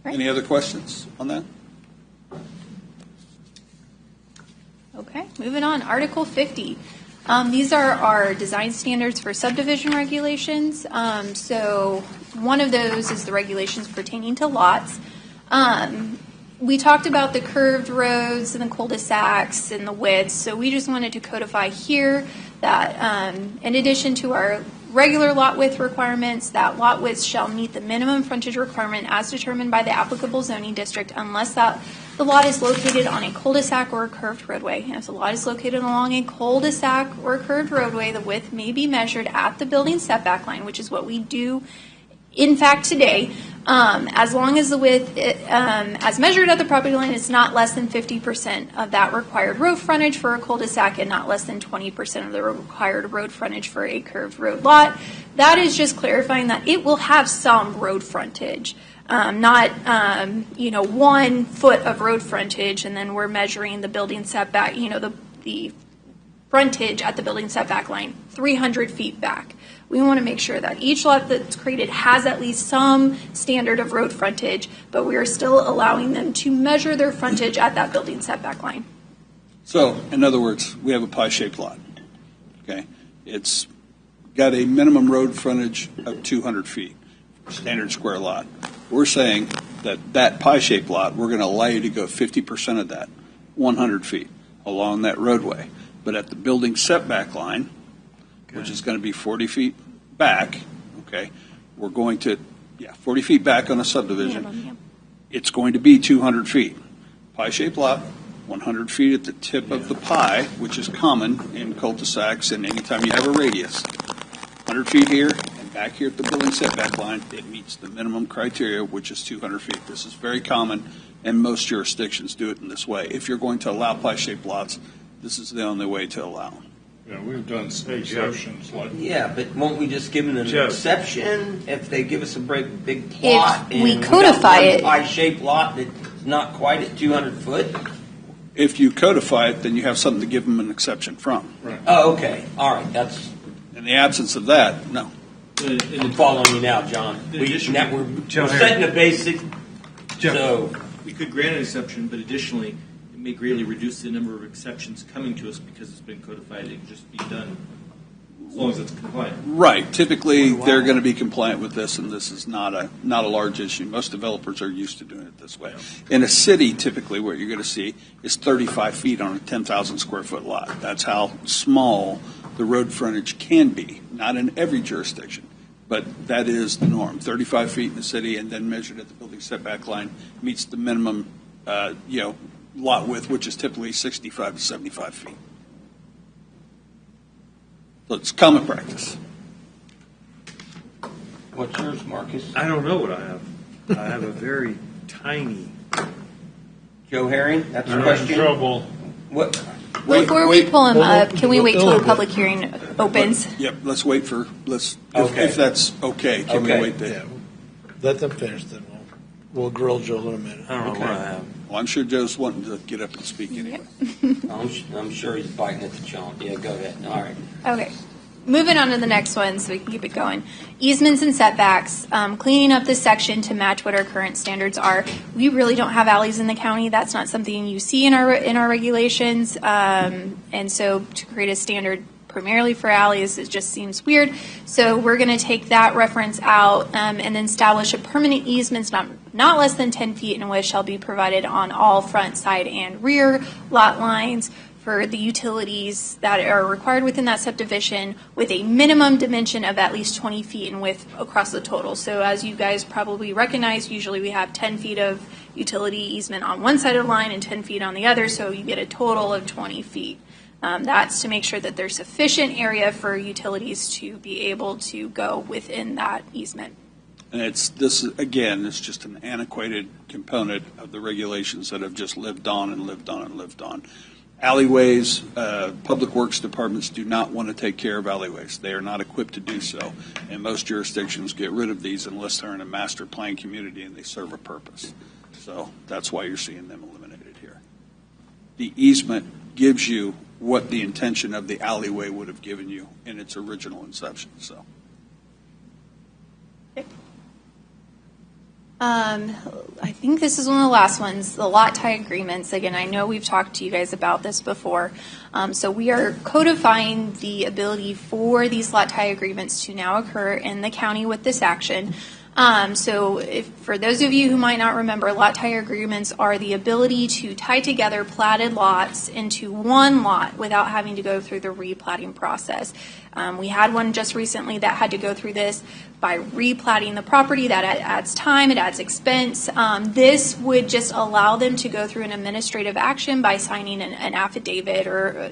Right. Any other questions on that? Okay, moving on. Article 50. These are our design standards for subdivision regulations. So one of those is the regulations pertaining to lots. We talked about the curved roads and the cul-de-sacs and the widths, so we just wanted to codify here that in addition to our regular lot width requirements, that lot widths shall meet the minimum frontage requirement as determined by the applicable zoning district unless the lot is located on a cul-de-sac or a curved roadway. And if the lot is located along a cul-de-sac or a curved roadway, the width may be measured at the building setback line, which is what we do in fact today, as long as the width, as measured at the property line, is not less than 50% of that required road frontage for a cul-de-sac and not less than 20% of the required road frontage for a curved road lot. That is just clarifying that it will have some road frontage. Not 1 foot of road frontage, and then we're measuring the building setback, the frontage at the building setback line 300 feet back. We want to make sure that each lot that's created has at least some standard of road frontage, but we are still allowing them to measure their frontage at that building setback line. So, in other words, we have a pie-shaped lot. Okay, it's got a minimum road frontage of 200 feet, standard square lot. We're saying that pie-shaped lot, we're going to allow you to go 50% of that, 100 feet, along that roadway. But at the building setback line, which is going to be 40 feet back, okay, we're going to, 40 feet back on a subdivision, it's going to be 200 feet. Pie-shaped lot, 100 feet at the tip of the pie, which is common in cul-de-sacs and anytime you have a radius. 100 feet here and back here at the building setback line, it meets the minimum criteria, which is 200 feet. This is very common, and most jurisdictions do it in this way. If you're going to allow pie-shaped lots, this is the only way to allow them. Yeah, we've done some exceptions like. Yeah, but won't we just give them an Jeff. exception if they give us a big plot If we and codify we got it- one pie-shaped lot that's not quite at 200 foot? If you codify it, then you have something to give them an exception from. Right. Oh, okay. All right. That's. In the absence of that, no. I'm following you now, John. We're setting a basic. So we could grant an exception, but additionally, it may greatly reduce the number of exceptions coming to us because it's been codified. It can just be done. As long as it's compliant. Right. Typically, they're going to be compliant with this, and this is not a large issue. Most developers are used to doing it this way. In a city, typically, what you're going to see is 35 feet on a 10,000 square foot lot. That's how small the road frontage can be. Not in every jurisdiction, but that is the norm. 35 feet in the city, and then measured at the building setback line meets the minimum, lot width, which is typically 65 to 75 feet. So it's common practice. What's yours, Marcus? I don't know what I have. I have a very tiny. Joe Herring, that's the I'm in question. trouble. What? Before we pull him up, can we wait till the public hearing opens? Yep, let's wait for, Okay. if that's okay, can we Okay. wait there? Let them finish, then we'll grill Joe in a minute. I don't know what I have. Well, I'm sure Joe's wanting to get up and speak anyway. I'm sure he's biting at the chomp. Yeah, go ahead. All right. Okay. Moving on to the next one so we can keep it going. Easements and setbacks, cleaning up this section to match what our current standards are. We really don't have alleys in the county. That's not something you see in our regulations. And so to create a standard primarily for alleys, it just seems weird. So we're going to take that reference out and then establish a permanent easements not less than 10 feet in width shall be provided on all front, side, and rear lot lines for the utilities that are required within that subdivision with a minimum dimension of at least 20 feet in width across the total. So as you guys probably recognize, usually we have 10 feet of utility easement on one side of the line and 10 feet on the other, so you get a total of 20 feet. That's to make sure that there's sufficient area for utilities to be able to go within that easement. And it's just an antiquated component of the regulations that have just lived on and lived on and lived on. Alleyways, public works departments do not want to take care of alleyways. They are not equipped to do so. And most jurisdictions get rid of these unless they're in a master plan community and they serve a purpose. So that's why you're seeing them eliminated here. The easement gives you what the intention of the alleyway would have given you in its original inception. So. I think this is one of the last ones, the lot tie agreements. Again, I know we've talked to you guys about this before. So we are codifying the ability for these lot tie agreements to now occur in the county with this action. So for those of you who might not remember, lot tie agreements are the ability to tie together platted lots into one lot without having to go through the replatting process. We had one just recently that had to go through this by replatting the property. That adds time, it adds expense. This would just allow them to go through an administrative action by signing an affidavit or,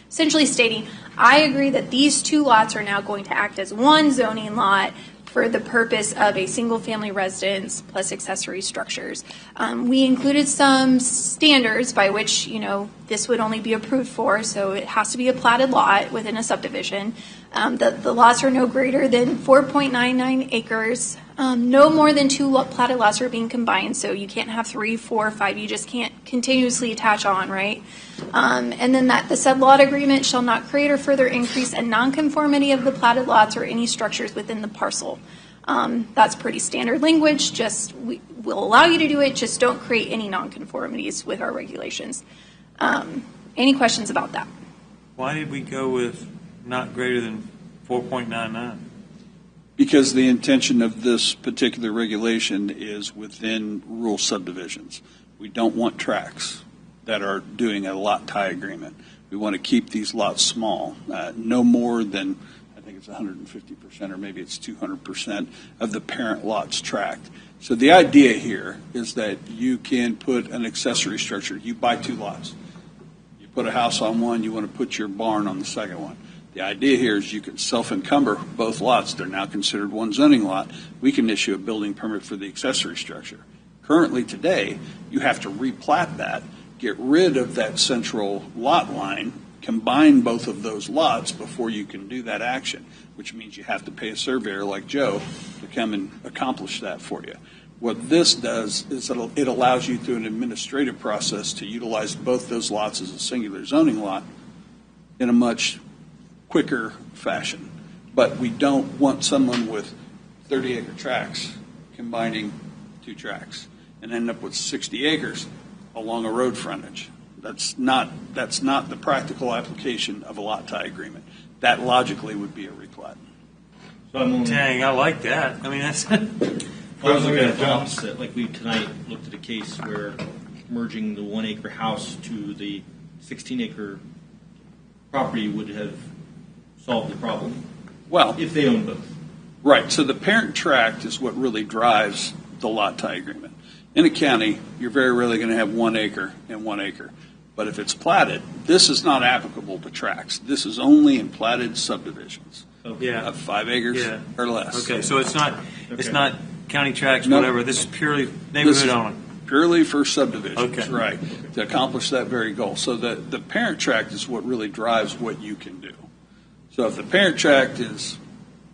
essentially stating, I agree that these two lots are now going to act as one zoning lot for the purpose of a single-family residence plus accessory structures. We included some standards by which, this would only be approved for, so it has to be a platted lot within a subdivision. The lots are no greater than 4.99 acres. No more than two platted lots are being combined, so you can't have 3, 4, 5. You just can't continuously attach on, right? And then the said lot agreement shall not create or further increase a nonconformity of the platted lots or any structures within the parcel. That's pretty standard language. We'll allow you to do it. Just don't create any nonconformities with our regulations. Any questions about that? Why did we go with not greater than 4.99? Because the intention of this particular regulation is within rural subdivisions. We don't want tracts that are doing a lot tie agreement. We want to keep these lots small, no more than, I think it's 150% or maybe it's 200% of the parent lot's tract. So the idea here is that you can put an accessory structure. You buy two lots. You put a house on one, you want to put your barn on the second one. The idea here is you can self-encumber both lots. They're now considered one zoning lot. We can issue a building permit for the accessory structure. Currently today, you have to replat that, get rid of that central lot line, combine both of those lots before you can do that action, which means you have to pay a surveyor like Joe to come and accomplish that for you. What this does is it allows you through an administrative process to utilize both those lots as a singular zoning lot in a much quicker fashion. But we don't want someone with 30-acre tracts combining two tracts and end up with 60 acres along a road frontage. That's not the practical application of a lot tie agreement. that logically would be a replat. So I'm only, Dang, I like that. I mean, that's. I was looking at the opposite. Like we tonight looked at a case where merging the 1 acre house to the 16 acre property would have solved the problem. Well, if they own both. Right. So the parent tract is what really drives the lot tie agreement. In a county, you're very rarely going to have 1 acre and 1 acre. But if it's platted, this is not applicable to tracts. This is only in platted subdivisions of 5 acres or less. Okay, so it's not county tracts, No. whatever. This is purely neighborhood This is only. Purely for subdivisions, Okay. right, to accomplish that very goal. So the parent tract is what really drives what you can do. So if the parent tract is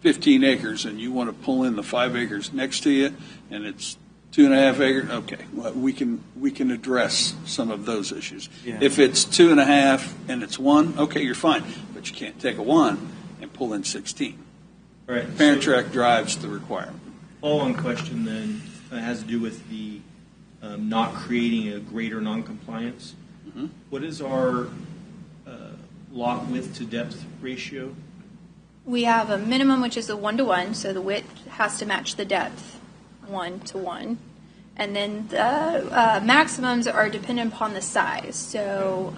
15 acres and you want to pull in the 5 acres next to you and it's 2.5 acres, okay, well, we can address some of those issues. Yeah. If it's 2.5 and it's 1, okay, you're fine, but you can't take a 1 and pull in 16. All right. Parent tract drives the requirement. Follow-on question then has to do with the not creating a greater noncompliance. Mm-hmm. What is our lot width to depth ratio? We have a minimum, which is a 1-to-1, so the width has to match the depth 1-to-1. And then the maximums are dependent upon the size. So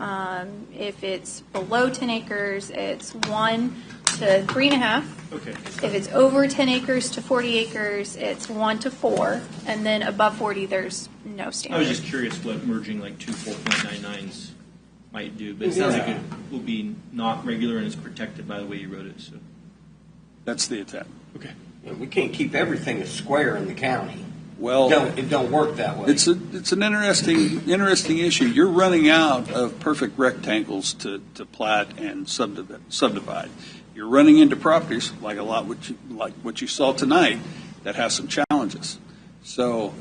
if it's below 10 acres, it's 1 to 3.5. Okay. If it's over 10 acres to 40 acres, it's 1 to 4. And then above 40, there's no standard. I was just curious what merging like two 4.99s might do, but it sounds like it will be not regular and it's protected by the way you wrote it. So That's the intent. Okay. We can't keep everything a square in the county. Well, It don't work that way. It's an interesting issue. You're running out of perfect rectangles to plat and subdivide. You're running into properties like a lot like what you saw tonight that have some challenges. So,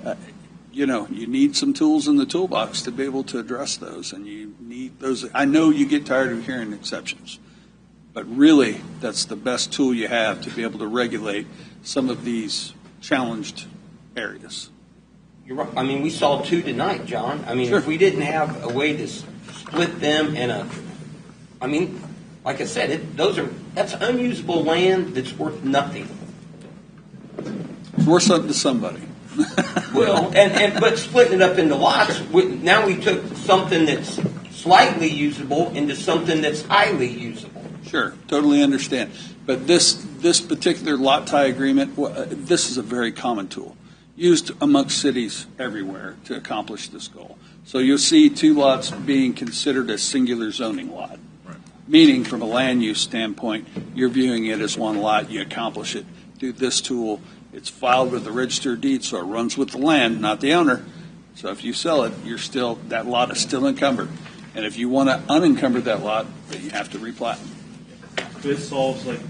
you need some tools in the toolbox to be able to address those, and you need those. I know you get tired of hearing exceptions, but really, that's the best tool you have to be able to regulate some of these challenged areas. You're right. I mean, we saw 2 tonight, John. I mean, Sure. if we didn't have a way to split them like I said, that's unusable land that's worth nothing. It's worth something to somebody. Well, but splitting it up into lots, now we took something that's slightly usable into something that's highly usable. Sure, totally understand. But this particular lot tie agreement, this is a very common tool used amongst cities everywhere to accomplish this goal. So you'll see 2 lots being considered a singular zoning lot. Meaning, from a land use standpoint, you're viewing it as 1 lot. You accomplish it through this tool. It's filed with the register of deeds, so it runs with the land, not the owner. So if you sell it, that lot is still encumbered. And if you want to unencumber that lot, then you have to replat. This solves like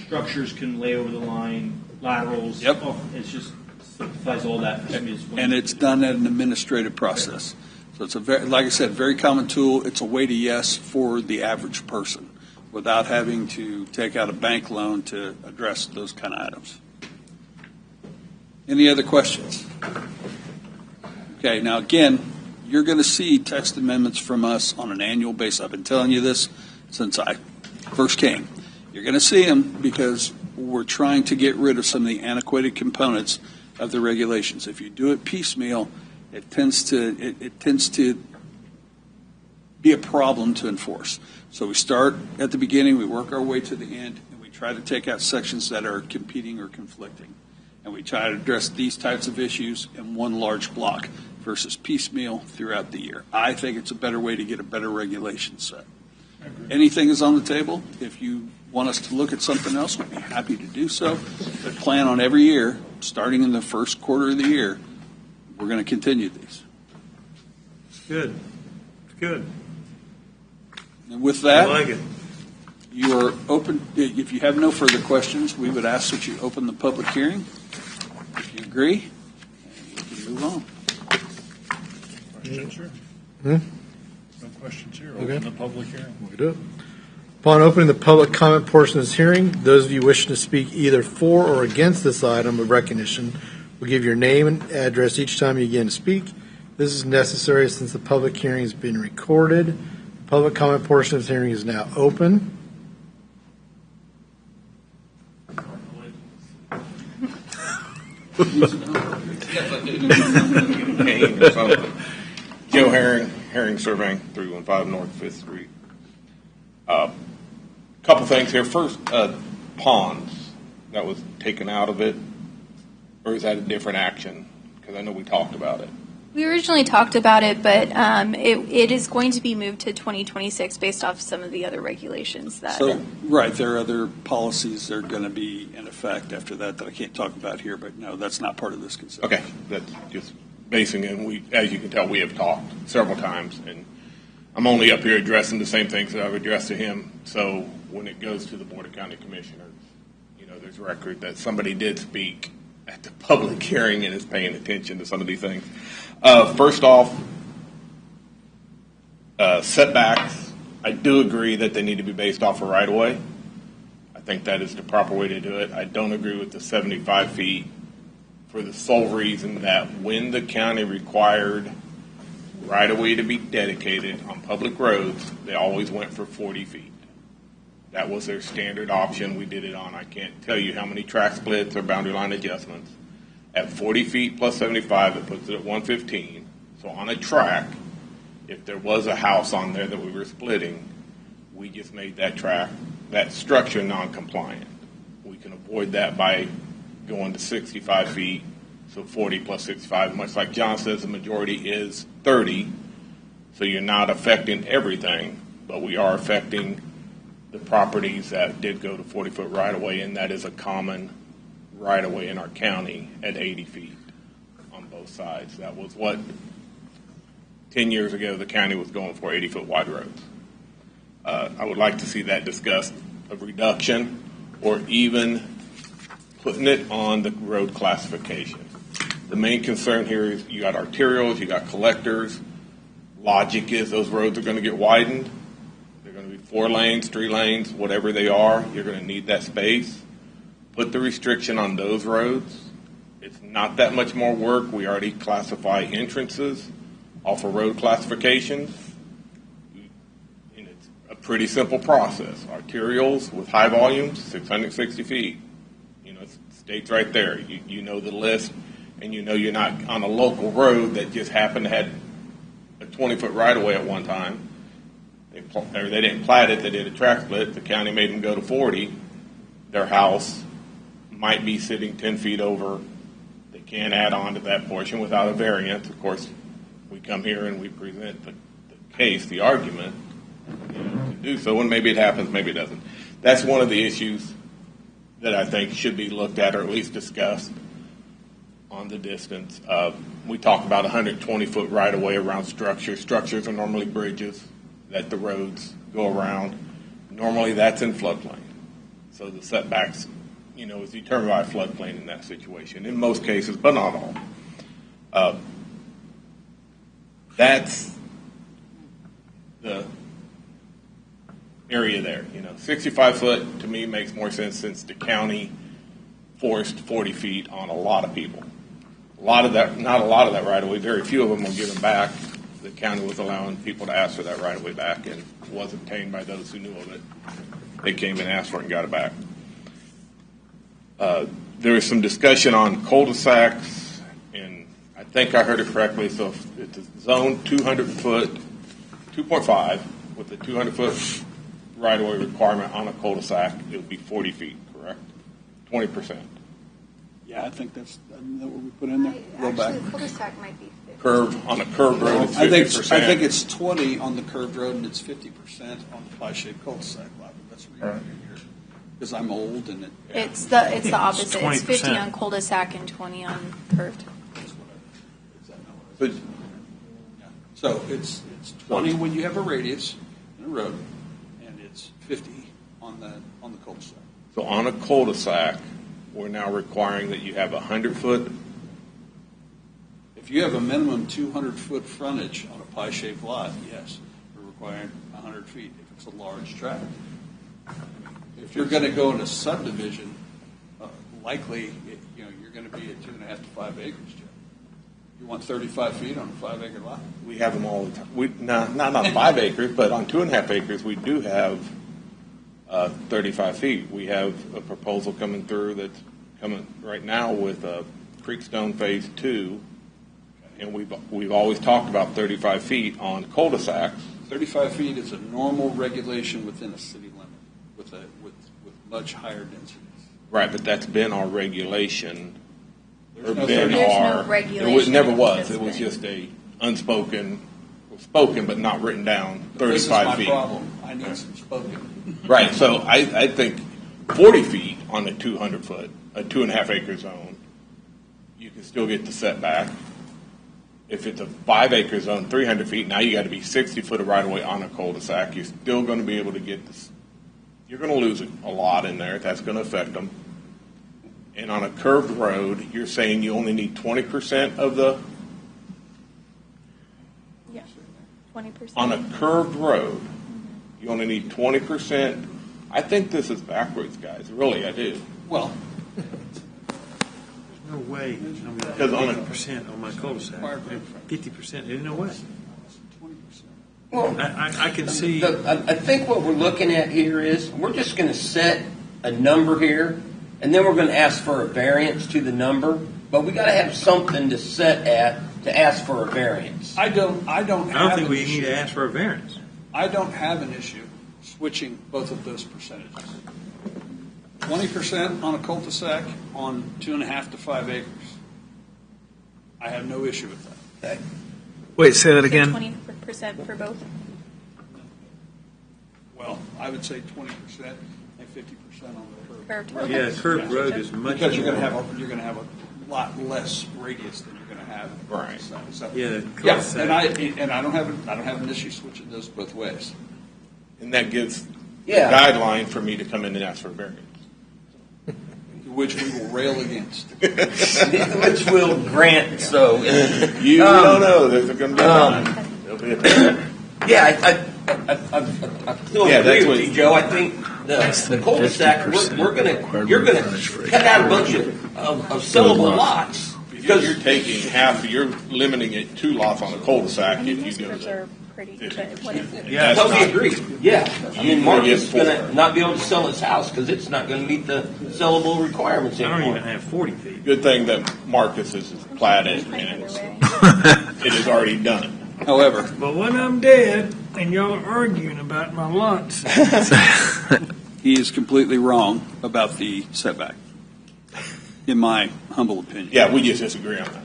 structures can lay over the line, laterals. Yep. It just simplifies all that. And it's done at an administrative process. So it's like I said, very common tool. It's a way to yes for the average person without having to take out a bank loan to address those kind of items. Any other questions? Okay, now again, you're going to see text amendments from us on an annual basis. I've been telling you this since I first came. You're going to see them because we're trying to get rid of some of the antiquated components of the regulations. If you do it piecemeal, it tends to be a problem to enforce. So we start at the beginning, we work our way to the end, and we try to take out sections that are competing or conflicting. And we try to address these types of issues in one large block versus piecemeal throughout the year. I think it's a better way to get a better regulation set. Anything is on the table. If you want us to look at something else, we'd be happy to do so. But plan on every year, starting in the first quarter of the year, we're going to continue these. Good. Good. And with that, I like it. you are open. If you have no further questions, we would ask that you open the public hearing. If you agree, we can move on. Questions here? Hmm? No questions here. Okay. Open the public hearing. We do. Upon opening the public comment portion of this hearing, those of you wishing to speak either for or against this item of recognition will give your name and address each time you begin to speak. This is necessary since the public hearing is being recorded. The public comment portion of this hearing is now open. Kane or something. Joe Herring Surveying, 315 North 5th Street. Couple things here. First, ponds that was taken out of it, or is that a different action? Because I know we talked about it. We originally talked about it, but it is going to be moved to 2026 based off some of the other regulations that. So, right, there are other policies that are going to be in effect after that I can't talk about here, but no, that's not part of this consent. Okay, that's just basing it. We, as you can tell, we have talked several times, and I'm only up here addressing the same things that I've addressed to him. So when it goes to the Board of County Commissioners, there's record that somebody did speak at the public hearing and is paying attention to some of these things. First off, setbacks. I do agree that they need to be based off a right-of-way. I think that is the proper way to do it. I don't agree with the 75 feet for the sole reason that when the county required right-of-way to be dedicated on public roads, they always went for 40 feet. That was their standard option. We did it on, I can't tell you how many track splits or boundary line adjustments. At 40 feet plus 75, it puts it at 115. So on a track, if there was a house on there that we were splitting, we just made that track, that structure non-compliant. We can avoid that by going to 65 feet, so 40 plus 65. Much like John says, the majority is 30, so you're not affecting everything, but we are affecting the properties that did go to 40-foot right-of-way, and that is a common right-of-way in our county at 80 feet on both sides. That was what 10 years ago the county was going for, 80-foot wide roads. I would like to see that discussed, a reduction, or even putting it on the road classification. The main concern here is you got arterials, you got collectors. Logic is those roads are going to get widened. They're going to be 4 lanes, 3 lanes, whatever they are. You're going to need that space. Put the restriction on those roads. It's not that much more work. We already classify entrances off of road classifications. And it's a pretty simple process. Arterials with high volumes, 660 feet. It states right there. You know the list, and you know you're not on a local road that just happened to have a 20-foot right-of-way at one time. They didn't plat it. They did a track split. The county made them go to 40. Their house might be sitting 10 feet over. They can't add on to that portion without a variance. Of course, we come here and we present the case, the argument, to do so, and maybe it happens, maybe it doesn't. That's one of the issues that I think should be looked at or at least discussed on the distance. We talk about 120-foot right-of-way around structures. Structures are normally bridges that the roads go around. Normally that's in floodplain. So the setbacks, is determined by floodplain in that situation, in most cases, but not all. That's the area there. 65 foot to me makes more sense since the county forced 40 feet on a lot of people. Not a lot of that right of way. Very few of them will give them back. The county was allowing people to ask for that right of way back, and it was obtained by those who knew of it. They came and asked for it and got it back. There was some discussion on cul-de-sacs, and I think I heard it correctly. So if it's a zone 200 foot, 2.5 with a 200-foot right-of-way requirement on a cul-de-sac, it would be 40 feet, correct? 20%. Yeah, I think isn't that what we put in there? Go back. The cul-de-sac might be 50. Curve on a curved road, it's 50%. I think it's 20 on the curved road and it's 50% on the pie-shaped cul-de-sac lot. That's what we're doing here. Because I'm old and It's the opposite. It's 50 20%. on cul-de-sac and 20 on curved. So it's 20 when you have a radius in a road, and it's 50 on the cul-de-sac. So on a cul-de-sac, we're now requiring that you have 100-foot. If you have a minimum 200-foot frontage on a pie-shaped lot, yes, we're requiring 100 feet if it's a large tract. If you're going to go in a subdivision, likely you're going to be at 2.5 to 5 acres, Jeff. You want 35 feet on a 5-acre lot? We have them all the time. Not on 5 acres, but on 2.5 acres, we do have 35 feet. We have a proposal coming through that's coming right now with Creekstone Phase 2, and we've always talked about 35 feet on cul-de-sacs. 35 feet is a normal regulation within a city limit with much higher densities. Right, but that's been our regulation. There's no It never was. It was just a unspoken, spoken but not written down, 35 This is my feet. problem. I need some spoken. Right, so I think 40 feet on a 200-foot, a 2.5 acre zone, you can still get the setback. If it's a 5 acre zone, 300 feet, now you got to be 60 foot of right of way on a cul-de-sac. You're still going to be able to get this. You're going to lose a lot in there. That's going to affect them. And on a curved road, you're saying you only need 20% of the. Yeah, 20%. On a curved road, you only need 20%. I think this is backwards, guys. Really, I do. Well, No way. Because on a- 50% on my cul-de-sac. 50%. There's no way. 20%. Well, I can see. I think what we're looking at here is we're just going to set a number here, and then we're going to ask for a variance to the number. But we got to have something to set at to ask for a variance. I don't think we need to ask for a variance. I don't have an issue switching both of those percentages. 20% on a cul-de-sac on 2.5 to 5 acres. I have no issue with that. Okay. Wait, say that again. 20% for both. Well, I would say 20% and 50% on the curve. Curved road. Yeah, curved road is much. Because you're going to have a lot less radius than you're going to have. Right. So, Yeah, yes, and I don't have an issue switching those both ways. And that gives Yeah. a guideline for me to come in and ask for a variance. Which we will rail against. Which will grant so. You don't know. There's going to be a time. There'll be a time. Yeah, I still Yeah, agree that's with what- you, Joe. I think the cul-de-sac, you're gonna cut out a bunch of sellable lots. Because you're taking half, you're limiting it 2 lots on a cul-de-sac if you go to. Pretty, 50%. but what is it? Yeah, Totally agree. Yeah, I mean, Marcus is You're going getting to not be able to sell his house because it's not going to meet the sellable requirements I don't anymore. even have 40 feet. Good thing that Marcus is platted and it is already done. However, But when I'm dead and y'all are arguing about my lots, he is completely wrong about the setback, in my humble opinion. Yeah, we just disagree on that.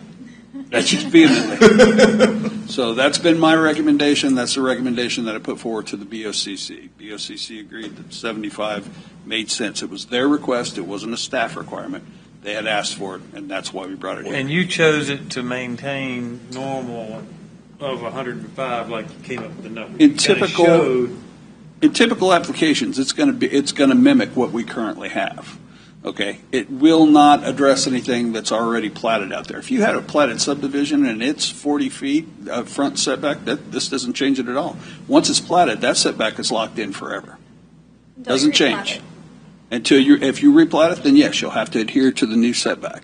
That's just vehemently. So that's been my recommendation. That's the recommendation that I put forward to the BOCC. BOCC agreed that 75 made sense. It was their request. It wasn't a staff requirement. They had asked for it, and that's why we brought it in. and you chose it to maintain normal of 105, like you came up with the number. In You kinda typical- showed- In typical applications, it's going to mimic what we currently have. Okay, it will not address anything that's already platted out there. If you had a platted subdivision and it's 40 feet of front setback, this doesn't change it at all. Once it's platted, that setback is locked in forever. Until Doesn't you replat change. it. If you replat it, then yes, you'll have to adhere to the new setback.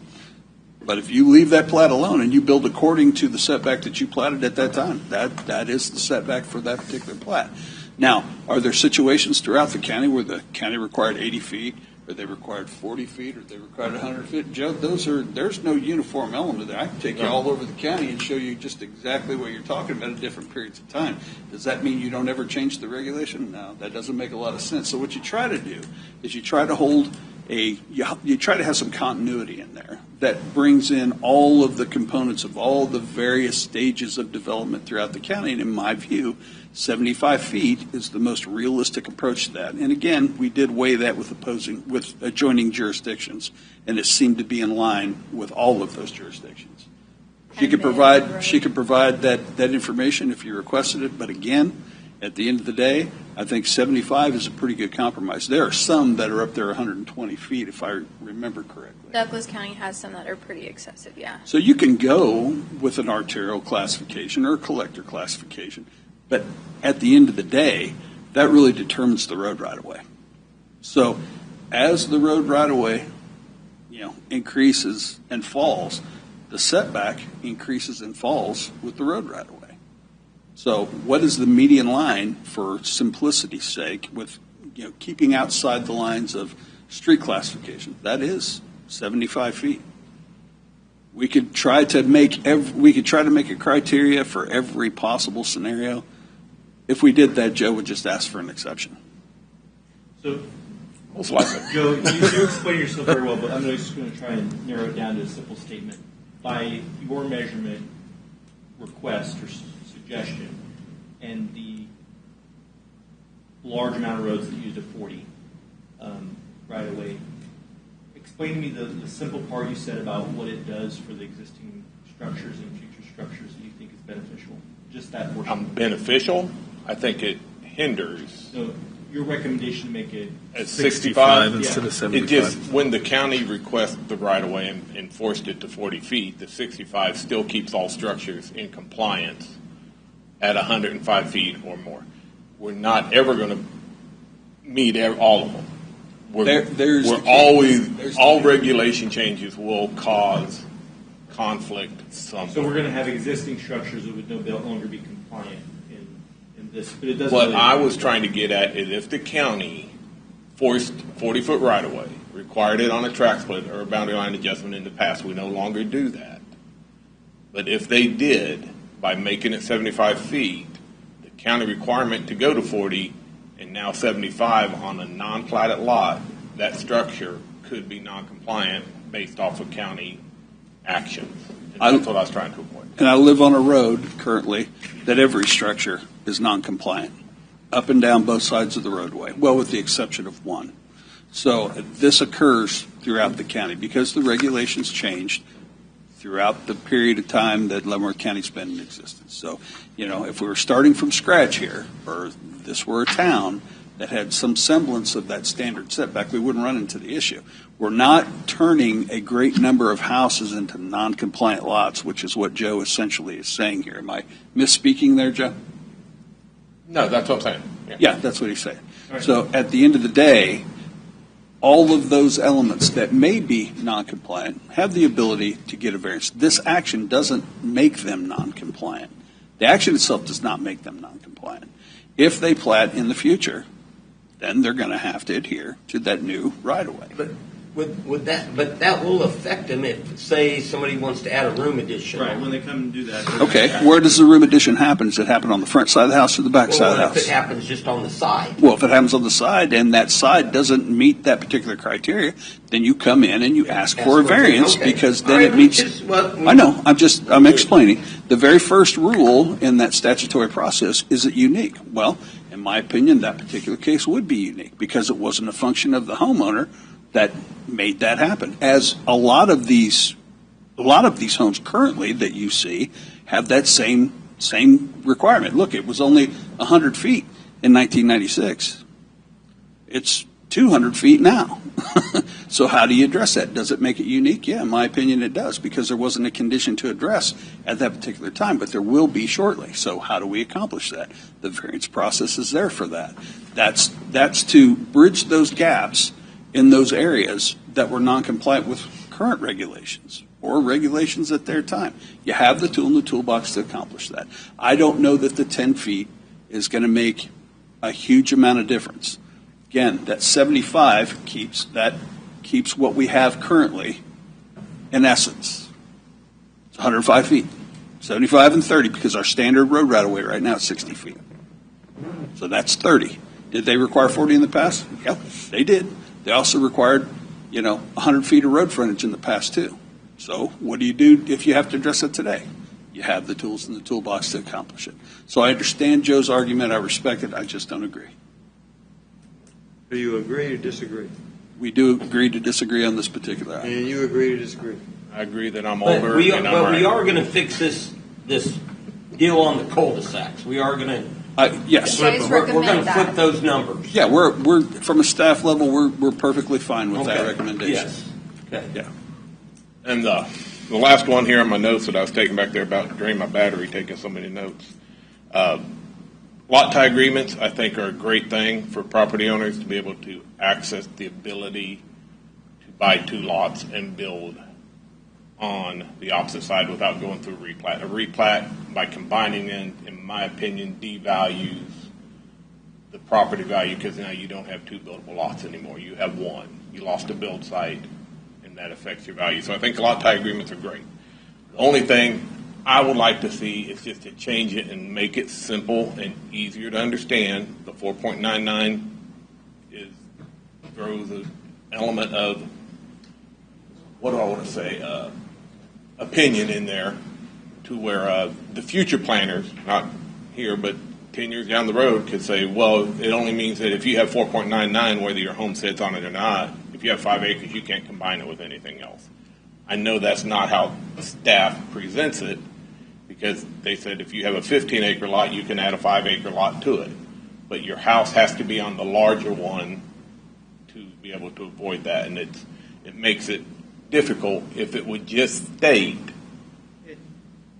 But if you leave that plat alone and you build according to the setback that you platted at that time, that is the setback for that particular plat. Now, are there situations throughout the county where the county required 80 feet, or they required 40 feet, or they required 100 feet? Joe, there's no uniform element there. I can take you all over the county and show you just exactly what you're talking about at different periods of time. Does that mean you don't ever change the regulation? No, that doesn't make a lot of sense. So what you try to do is you try to hold you try to have some continuity in there that brings in all of the components of all the various stages of development throughout the county. And in my view, 75 feet is the most realistic approach to that. And again, we did weigh that with adjoining jurisdictions, and it seemed to be in line with all of those jurisdictions. She could provide that information if you requested it, but again, at the end of the day, I think 75 is a pretty good compromise. There are some that are up there 120 feet, if I remember correctly. Douglas County has some that are pretty excessive, yeah. So you can go with an arterial classification or a collector classification, but at the end of the day, that really determines the road right-of-way. So as the road right-of-way, increases and falls, the setback increases and falls with the road right-of-way. So what is the median line, for simplicity's sake, with keeping outside the lines of street classification? That is 75 feet. We could try to make a criteria for every possible scenario. If we did that, Joe would just ask for an exception. So, Most likely. Joe, you explain yourself very well, but I'm just going to try and narrow it down to a simple statement. By your measurement request or suggestion and the large amount of roads that use a 40 right away, explain to me the simple part you said about what it does for the existing structures and future structures that you think is beneficial. Just that portion. Beneficial? I think it hinders. So your recommendation to make it at 65 instead of 75. It just, when the county requested the right of way and enforced it to 40 feet, the 65 still keeps all structures in compliance at 105 feet or more. We're not ever going to meet all of them. All regulation changes will cause conflict somewhere. So we're going to have existing structures that would no longer be compliant in this, but it doesn't. What really I was trying to get at is if the county forced 40-foot right-of-way, required it on a track split or a boundary line adjustment in the past, we no longer do that. But if they did, by making it 75 feet, the county requirement to go to 40 and now 75 on a non-platted lot, that structure could be non-compliant based off of county actions. And that's what I was trying to avoid. And I live on a road currently that every structure is non-compliant, up and down both sides of the roadway, well, with the exception of one. So this occurs throughout the county because the regulations changed throughout the period of time that Leavenworth County's been in existence. So, if we were starting from scratch here, or this were a town that had some semblance of that standard setback, we wouldn't run into the issue. We're not turning a great number of houses into non-compliant lots, which is what Joe essentially is saying here. Am I misspeaking there, Joe? No, that's what I'm saying. Yeah, that's what he's saying. Right. So at the end of the day, all of those elements that may be non-compliant have the ability to get a variance. This action doesn't make them non-compliant. The action itself does not make them non-compliant. If they plat in the future, then they're going to have to adhere to that new right-of-way. But that will affect them if, say, somebody wants to add a room addition. Right, when they come and do that. Okay, where does the room addition happen? Does it happen on the front side of the house or the back side of the house? If it happens just on the side. Well, if it happens on the side and that side doesn't meet that particular criteria, then you come in and you ask for a variance because then it meets. I know, I'm explaining. The very first rule in that statutory process, is it unique? Well, in my opinion, that particular case would be unique because it wasn't a function of the homeowner that made that happen. As a lot of these homes currently that you see have that same requirement. Look, it was only 100 feet in 1996. It's 200 feet now. So how do you address that? Does it make it unique? Yeah, in my opinion, it does because there wasn't a condition to address at that particular time, but there will be shortly. So how do we accomplish that? The variance process is there for that. That's to bridge those gaps in those areas that were non-compliant with current regulations or regulations at their time. You have the tool in the toolbox to accomplish that. I don't know that the 10 feet is going to make a huge amount of difference. Again, that 75 keeps what we have currently in essence. It's 105 feet, 75 and 30 because our standard road right-of-way right now is 60 feet. So that's 30. Did they require 40 in the past? Yep, they did. They also required, 100 feet of road frontage in the past, too. So what do you do if you have to address it today? You have the tools in the toolbox to accomplish it. So I understand Joe's argument. I respect it. I just don't agree. Do you agree or disagree? We do agree to disagree on this particular item. And you agree to disagree? I agree that I'm But older we and I'm right. we are going to fix this deal on the cul-de-sacs. We are going to. Yes. We're going to flip those numbers. Yeah, we're from a staff level, we're perfectly fine with that recommendation. Yes. Okay. Yeah. And the last one here on my notes that I was taking back there about to drain my battery, taking so many notes. Lot tie agreements, I think, are a great thing for property owners to be able to access the ability to buy two lots and build on the opposite side without going through a replat. A replat, by combining in my opinion, devalues the property value because now you don't have two buildable lots anymore. You have one. You lost a build site, and that affects your value. So I think lot tie agreements are great. The only thing I would like to see is just to change it and make it simple and easier to understand. The 4.99 throws an element of, what do I want to say, opinion in there to where the future planners, not here, but 10 years down the road, could say, well, it only means that if you have 4.99, whether your home sits on it or not, if you have 5 acres, you can't combine it with anything else. I know that's not how staff presents it, because they said if you have a 15-acre lot, you can add a 5-acre lot to it. But your house has to be on the larger one to be able to avoid that, and it makes it difficult. If it would just state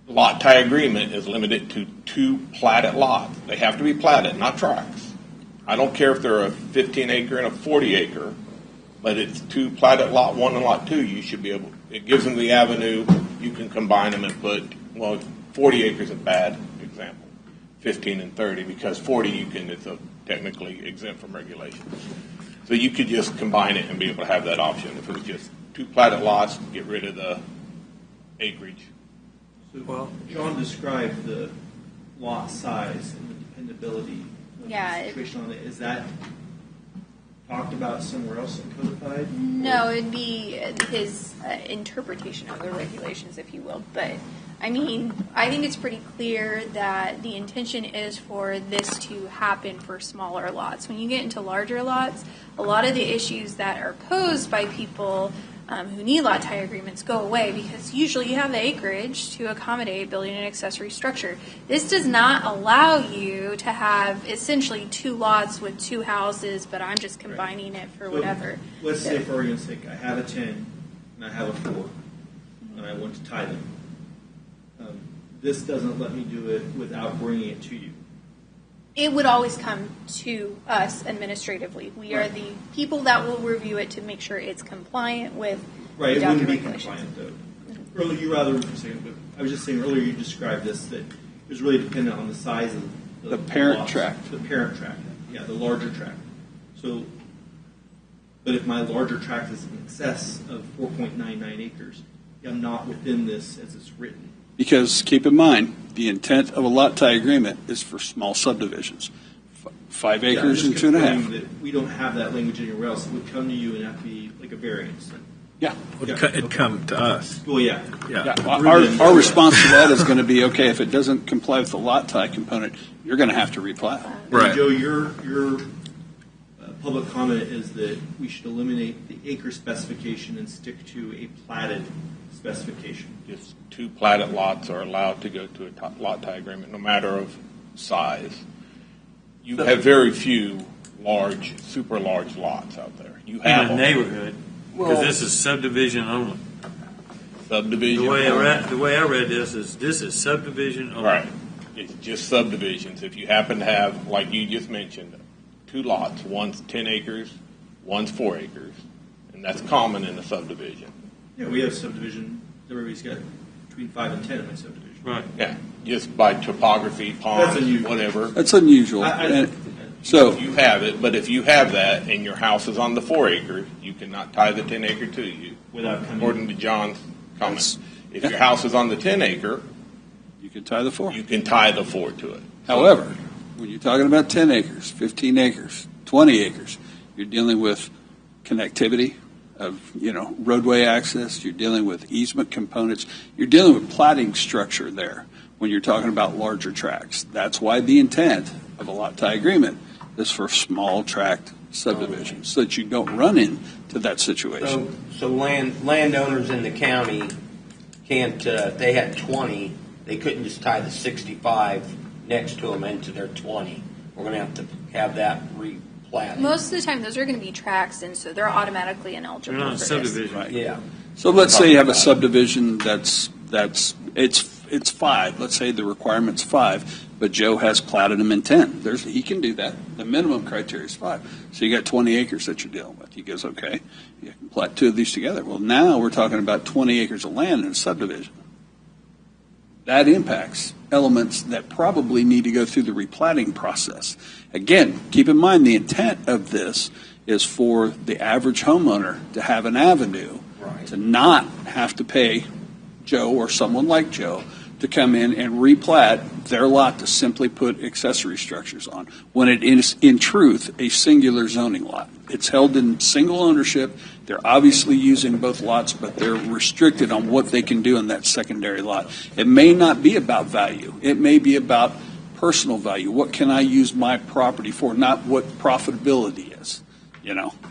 lot tie agreement is limited to 2 platted lots. They have to be platted, not tracts. I don't care if they're a 15-acre and a 40-acre, but it's 2 platted lot 1 and lot 2. You should be able. It gives them the avenue. You can combine them and put, well, 40 acres is a bad example, 15 and 30, because 40 it's technically exempt from regulations. So you could just combine it and be able to have that option. If it was just 2 platted lots, get rid of the acreage. So, well, John described the lot size and the dependability of the situation on it. Is that talked about somewhere else in codified? No, it'd be his interpretation of the regulations, if you will. But, I mean, I think it's pretty clear that the intention is for this to happen for smaller lots. When you get into larger lots, a lot of the issues that are posed by people who need lot tie agreements go away, because usually you have the acreage to accommodate building an accessory structure. This does not allow you to have essentially 2 lots with 2 houses, but I'm just combining it for whatever. Let's say, for argument's sake, I have a 10 and I have a 4, and I want to tie them. This doesn't let me do it without bringing it to you. It would always come to us administratively. We are the people that will review it to make sure it's compliant with Right, it adopted wouldn't be regulations. compliant, though. Earlier, you rather for a second, but I was just saying earlier you described this, that it was really dependent on the size of The parent lots. tract. The parent tract, yeah, the larger tract. So, but if my larger tract is in excess of 4.99 acres, I'm not within this as it's written. Because keep in mind, the intent of a lot tie agreement is for small subdivisions, 5 Yeah, I'm acres just and 2.5. confirming that we don't have that language anywhere else. It would come to you and have to be like a variance. Yeah. It'd come to us. Well, yeah. Yeah. Our response to that is going to be, okay, if it doesn't comply with the lot tie component, you're going to have to replat. Right. Joe, your public comment is that we should eliminate the acre specification and stick to a platted specification. Just 2 platted lots are allowed to go to a lot tie agreement, no matter of size. You have very few large, super large lots out there. You have In a them. neighborhood, because this is subdivision only. Subdivision. The way I read this is subdivision only. Right. It's just subdivisions. If you happen to have, like you just mentioned, 2 lots, one's 10 acres, one's 4 acres, and that's common in a subdivision. Yeah, we have subdivision. Everybody's got between 5 and 10 in my subdivision. Right. Yeah. Just by topography, ponds, whatever. That's unusual. So you have it, but if you have that and your house is on the 4 acre, you cannot tie the 10 acre to you. Without coming. According to John's comments. If your house is on the 10 acre, you can tie the 4. You can tie the 4 to it. However, when you're talking about 10 acres, 15 acres, 20 acres, you're dealing with connectivity of, roadway access. You're dealing with easement components. You're dealing with platting structure there when you're talking about larger tracts. That's why the intent of a lot tie agreement is for small tract subdivisions, so that you don't run into that situation. So landowners in the county can't, if they had 20, they couldn't just tie the 65 next to them into their 20. We're going to have that replatted. Most of the time, those are going to be tracts, and so they're automatically ineligible They're not for subdivision. this. Yeah. So let's say you have a subdivision that's it's 5. Let's say the requirement's 5, but Joe has platted them in 10. He can do that. The minimum criteria is 5. So you got 20 acres that you're dealing with. He goes, okay, you can plat 2 of these together. Well, now we're talking about 20 acres of land in a subdivision. That impacts elements that probably need to go through the replatting process. Again, keep in mind the intent of this is for the average homeowner to have an avenue to not have to pay Joe or someone like Joe to come in and replat their lot to simply put accessory structures on, when it is in truth a singular zoning lot. It's held in single ownership. They're obviously using both lots, but they're restricted on what they can do in that secondary lot. It may not be about value. It may be about personal value. What can I use my property for, not what profitability is.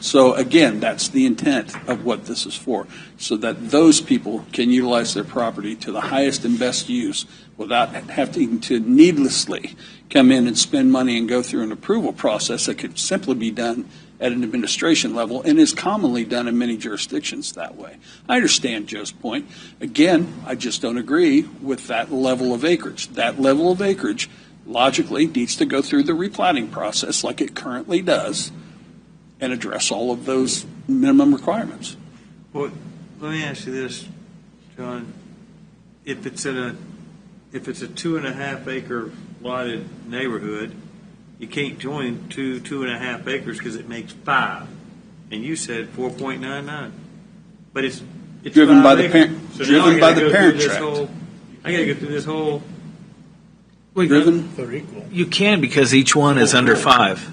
So again, that's the intent of what this is for, so that those people can utilize their property to the highest and best use without having to needlessly come in and spend money and go through an approval process that could simply be done at an administration level and is commonly done in many jurisdictions that way. I understand Joe's point. Again, I just don't agree with that level of acreage. That level of acreage logically needs to go through the replatting process like it currently does, and address all of those minimum requirements. Well, let me ask you this, John. If it's a 2.5 acre lotted neighborhood, you can't join 2.5 acres because it makes 5, and you said 4.99. But it's driven 5 by the acres. parent. So Driven by the parent tract. I got to go through this whole. Driven. They're equal. You can, because each one is under 5.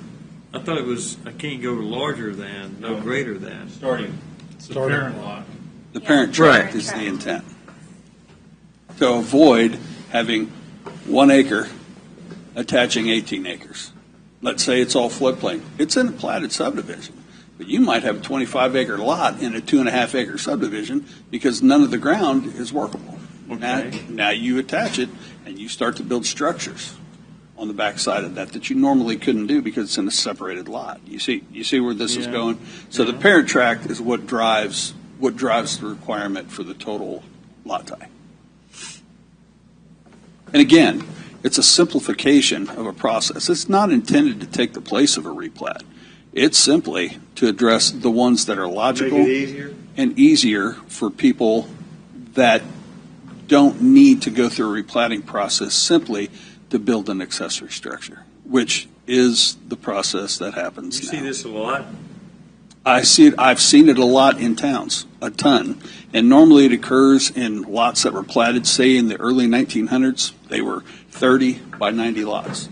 I thought it was, I can't go larger than, no greater than. Starting. It's the parent lot. The parent tract is the intent. To avoid having 1 acre attaching 18 acres. Let's say it's all floodplain. It's in a platted subdivision, but you might have a 25-acre lot in a 2.5 acre subdivision because none of the ground is workable. Okay. Now you attach it and you start to build structures on the backside of that you normally couldn't do because it's in a separated lot. You see where this is going? So the parent tract is what drives the requirement for the total lot type. And again, it's a simplification of a process. It's not intended to take the place of a replat. It's simply to address the ones that are logical Make it easier? and easier for people that don't need to go through a replatting process simply to build an accessory structure, which is the process that happens You now. see this a lot? I see it. I've seen it a lot in towns, a ton. And normally it occurs in lots that were platted, say in the early 1900s. They were 30 by 90 lots.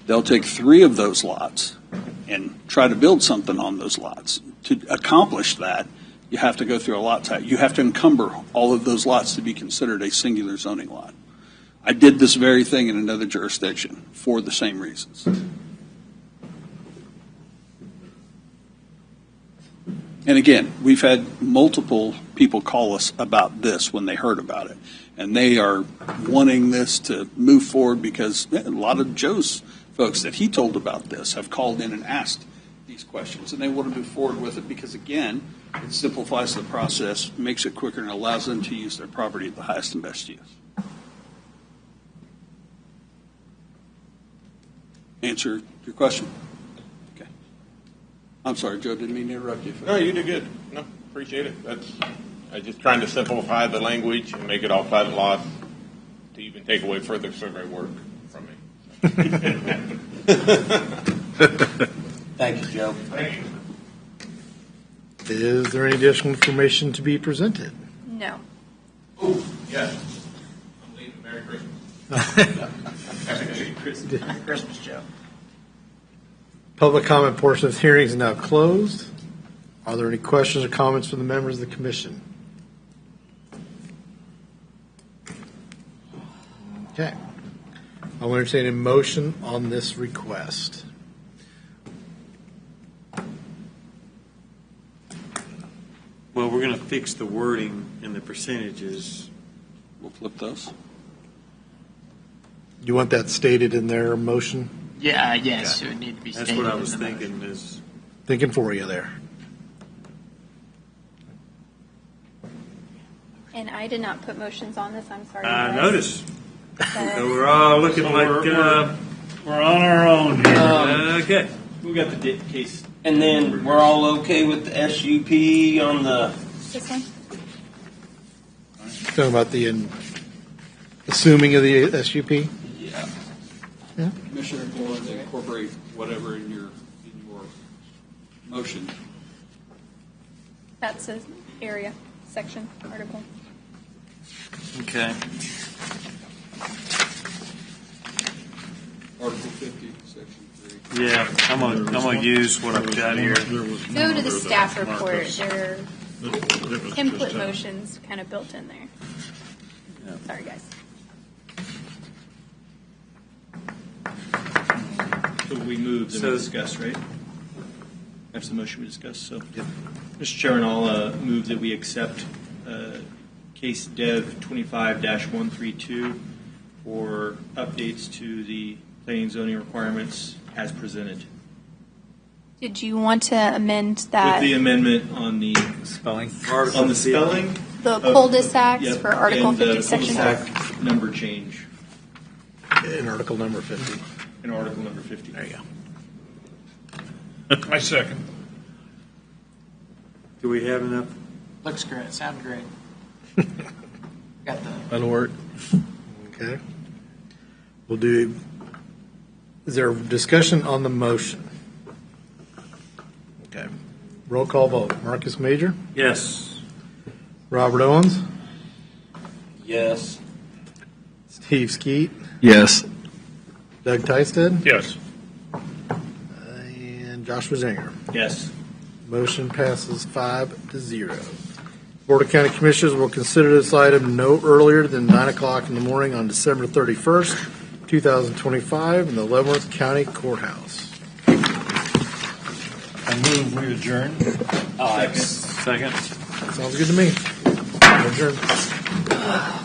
They'll take 3 of those lots and try to build something on those lots. To accomplish that, you have to go through a lot type. You have to encumber all of those lots to be considered a singular zoning lot. I did this very thing in another jurisdiction for the same reasons. And again, we've had multiple people call us about this when they heard about it. And they are wanting this to move forward because a lot of Joe's folks that he told about this have called in and asked these questions. And they want to move forward with it because, again, it simplifies the process, makes it quicker, and allows them to use their property at the highest and best use. Answer your question? Okay. I'm sorry, Joe, didn't mean to interrupt you. No, you did good. No, appreciate it. I'm just trying to simplify the language and make it all platted lots to even take away further survey work from me. Thank you, Joe. Thank you. Is there any additional information to be presented? No. Oh, yes. I'm leaving. Merry Christmas. Merry Christmas. Merry Christmas, Joe. Public comment portion of the hearing is now closed. Are there any questions or comments from the members of the commission? Okay. I'll entertain a motion on this request. Well, we're going to fix the wording and the percentages. We'll flip those. You want that stated in their motion? Yeah, yes, it would need to be stated. That's what I in was the thinking is, Thinking for you there. And I did not put motions on this. I'm sorry. I guys. noticed. So- So we're all looking like, We're on our own here. okay. We got the case. And then we're all okay with the SUP on the, This one? Talking about the assuming of the SUP? yeah. Yeah. Commissioner Gore, to incorporate whatever in your motion. That's an area, section, article. Okay. Article 50, Section 3. Yeah, I'm gonna use what I've got here. Go to the staff report. There It are was input just a- motions kind of built in there. Sorry, guys. So we moved and So- we discussed, right? That's the motion we discussed, so. Mr. Chairman, I'll move that we accept case Dev 25-132 for updates to the planning and zoning requirements as presented. Did you want to amend that? With the amendment on the spelling. On the spelling. The of- cul-de-sacs yep, for Article and the 50, Section 4? cul-de-sac number change In Article number 50. in Article number 50. There you go. I second. Do we have enough? Looks great. Sound great. Got the. That'll work. Okay. We'll do, is there discussion on the motion? Okay. Roll call vote. Marcus Major? Yes. Robert Owens? Yes. Steve Skeet? Yes. Doug Tysted? Yes. And Joshua Zinger? Yes. Motion passes 5-0. Board of County Commissioners will consider this item no earlier than 9 o'clock in the morning on December 31st, 2025 in the Leavenworth County Courthouse. I move we adjourn. Second. Sounds good to me. Adjourn.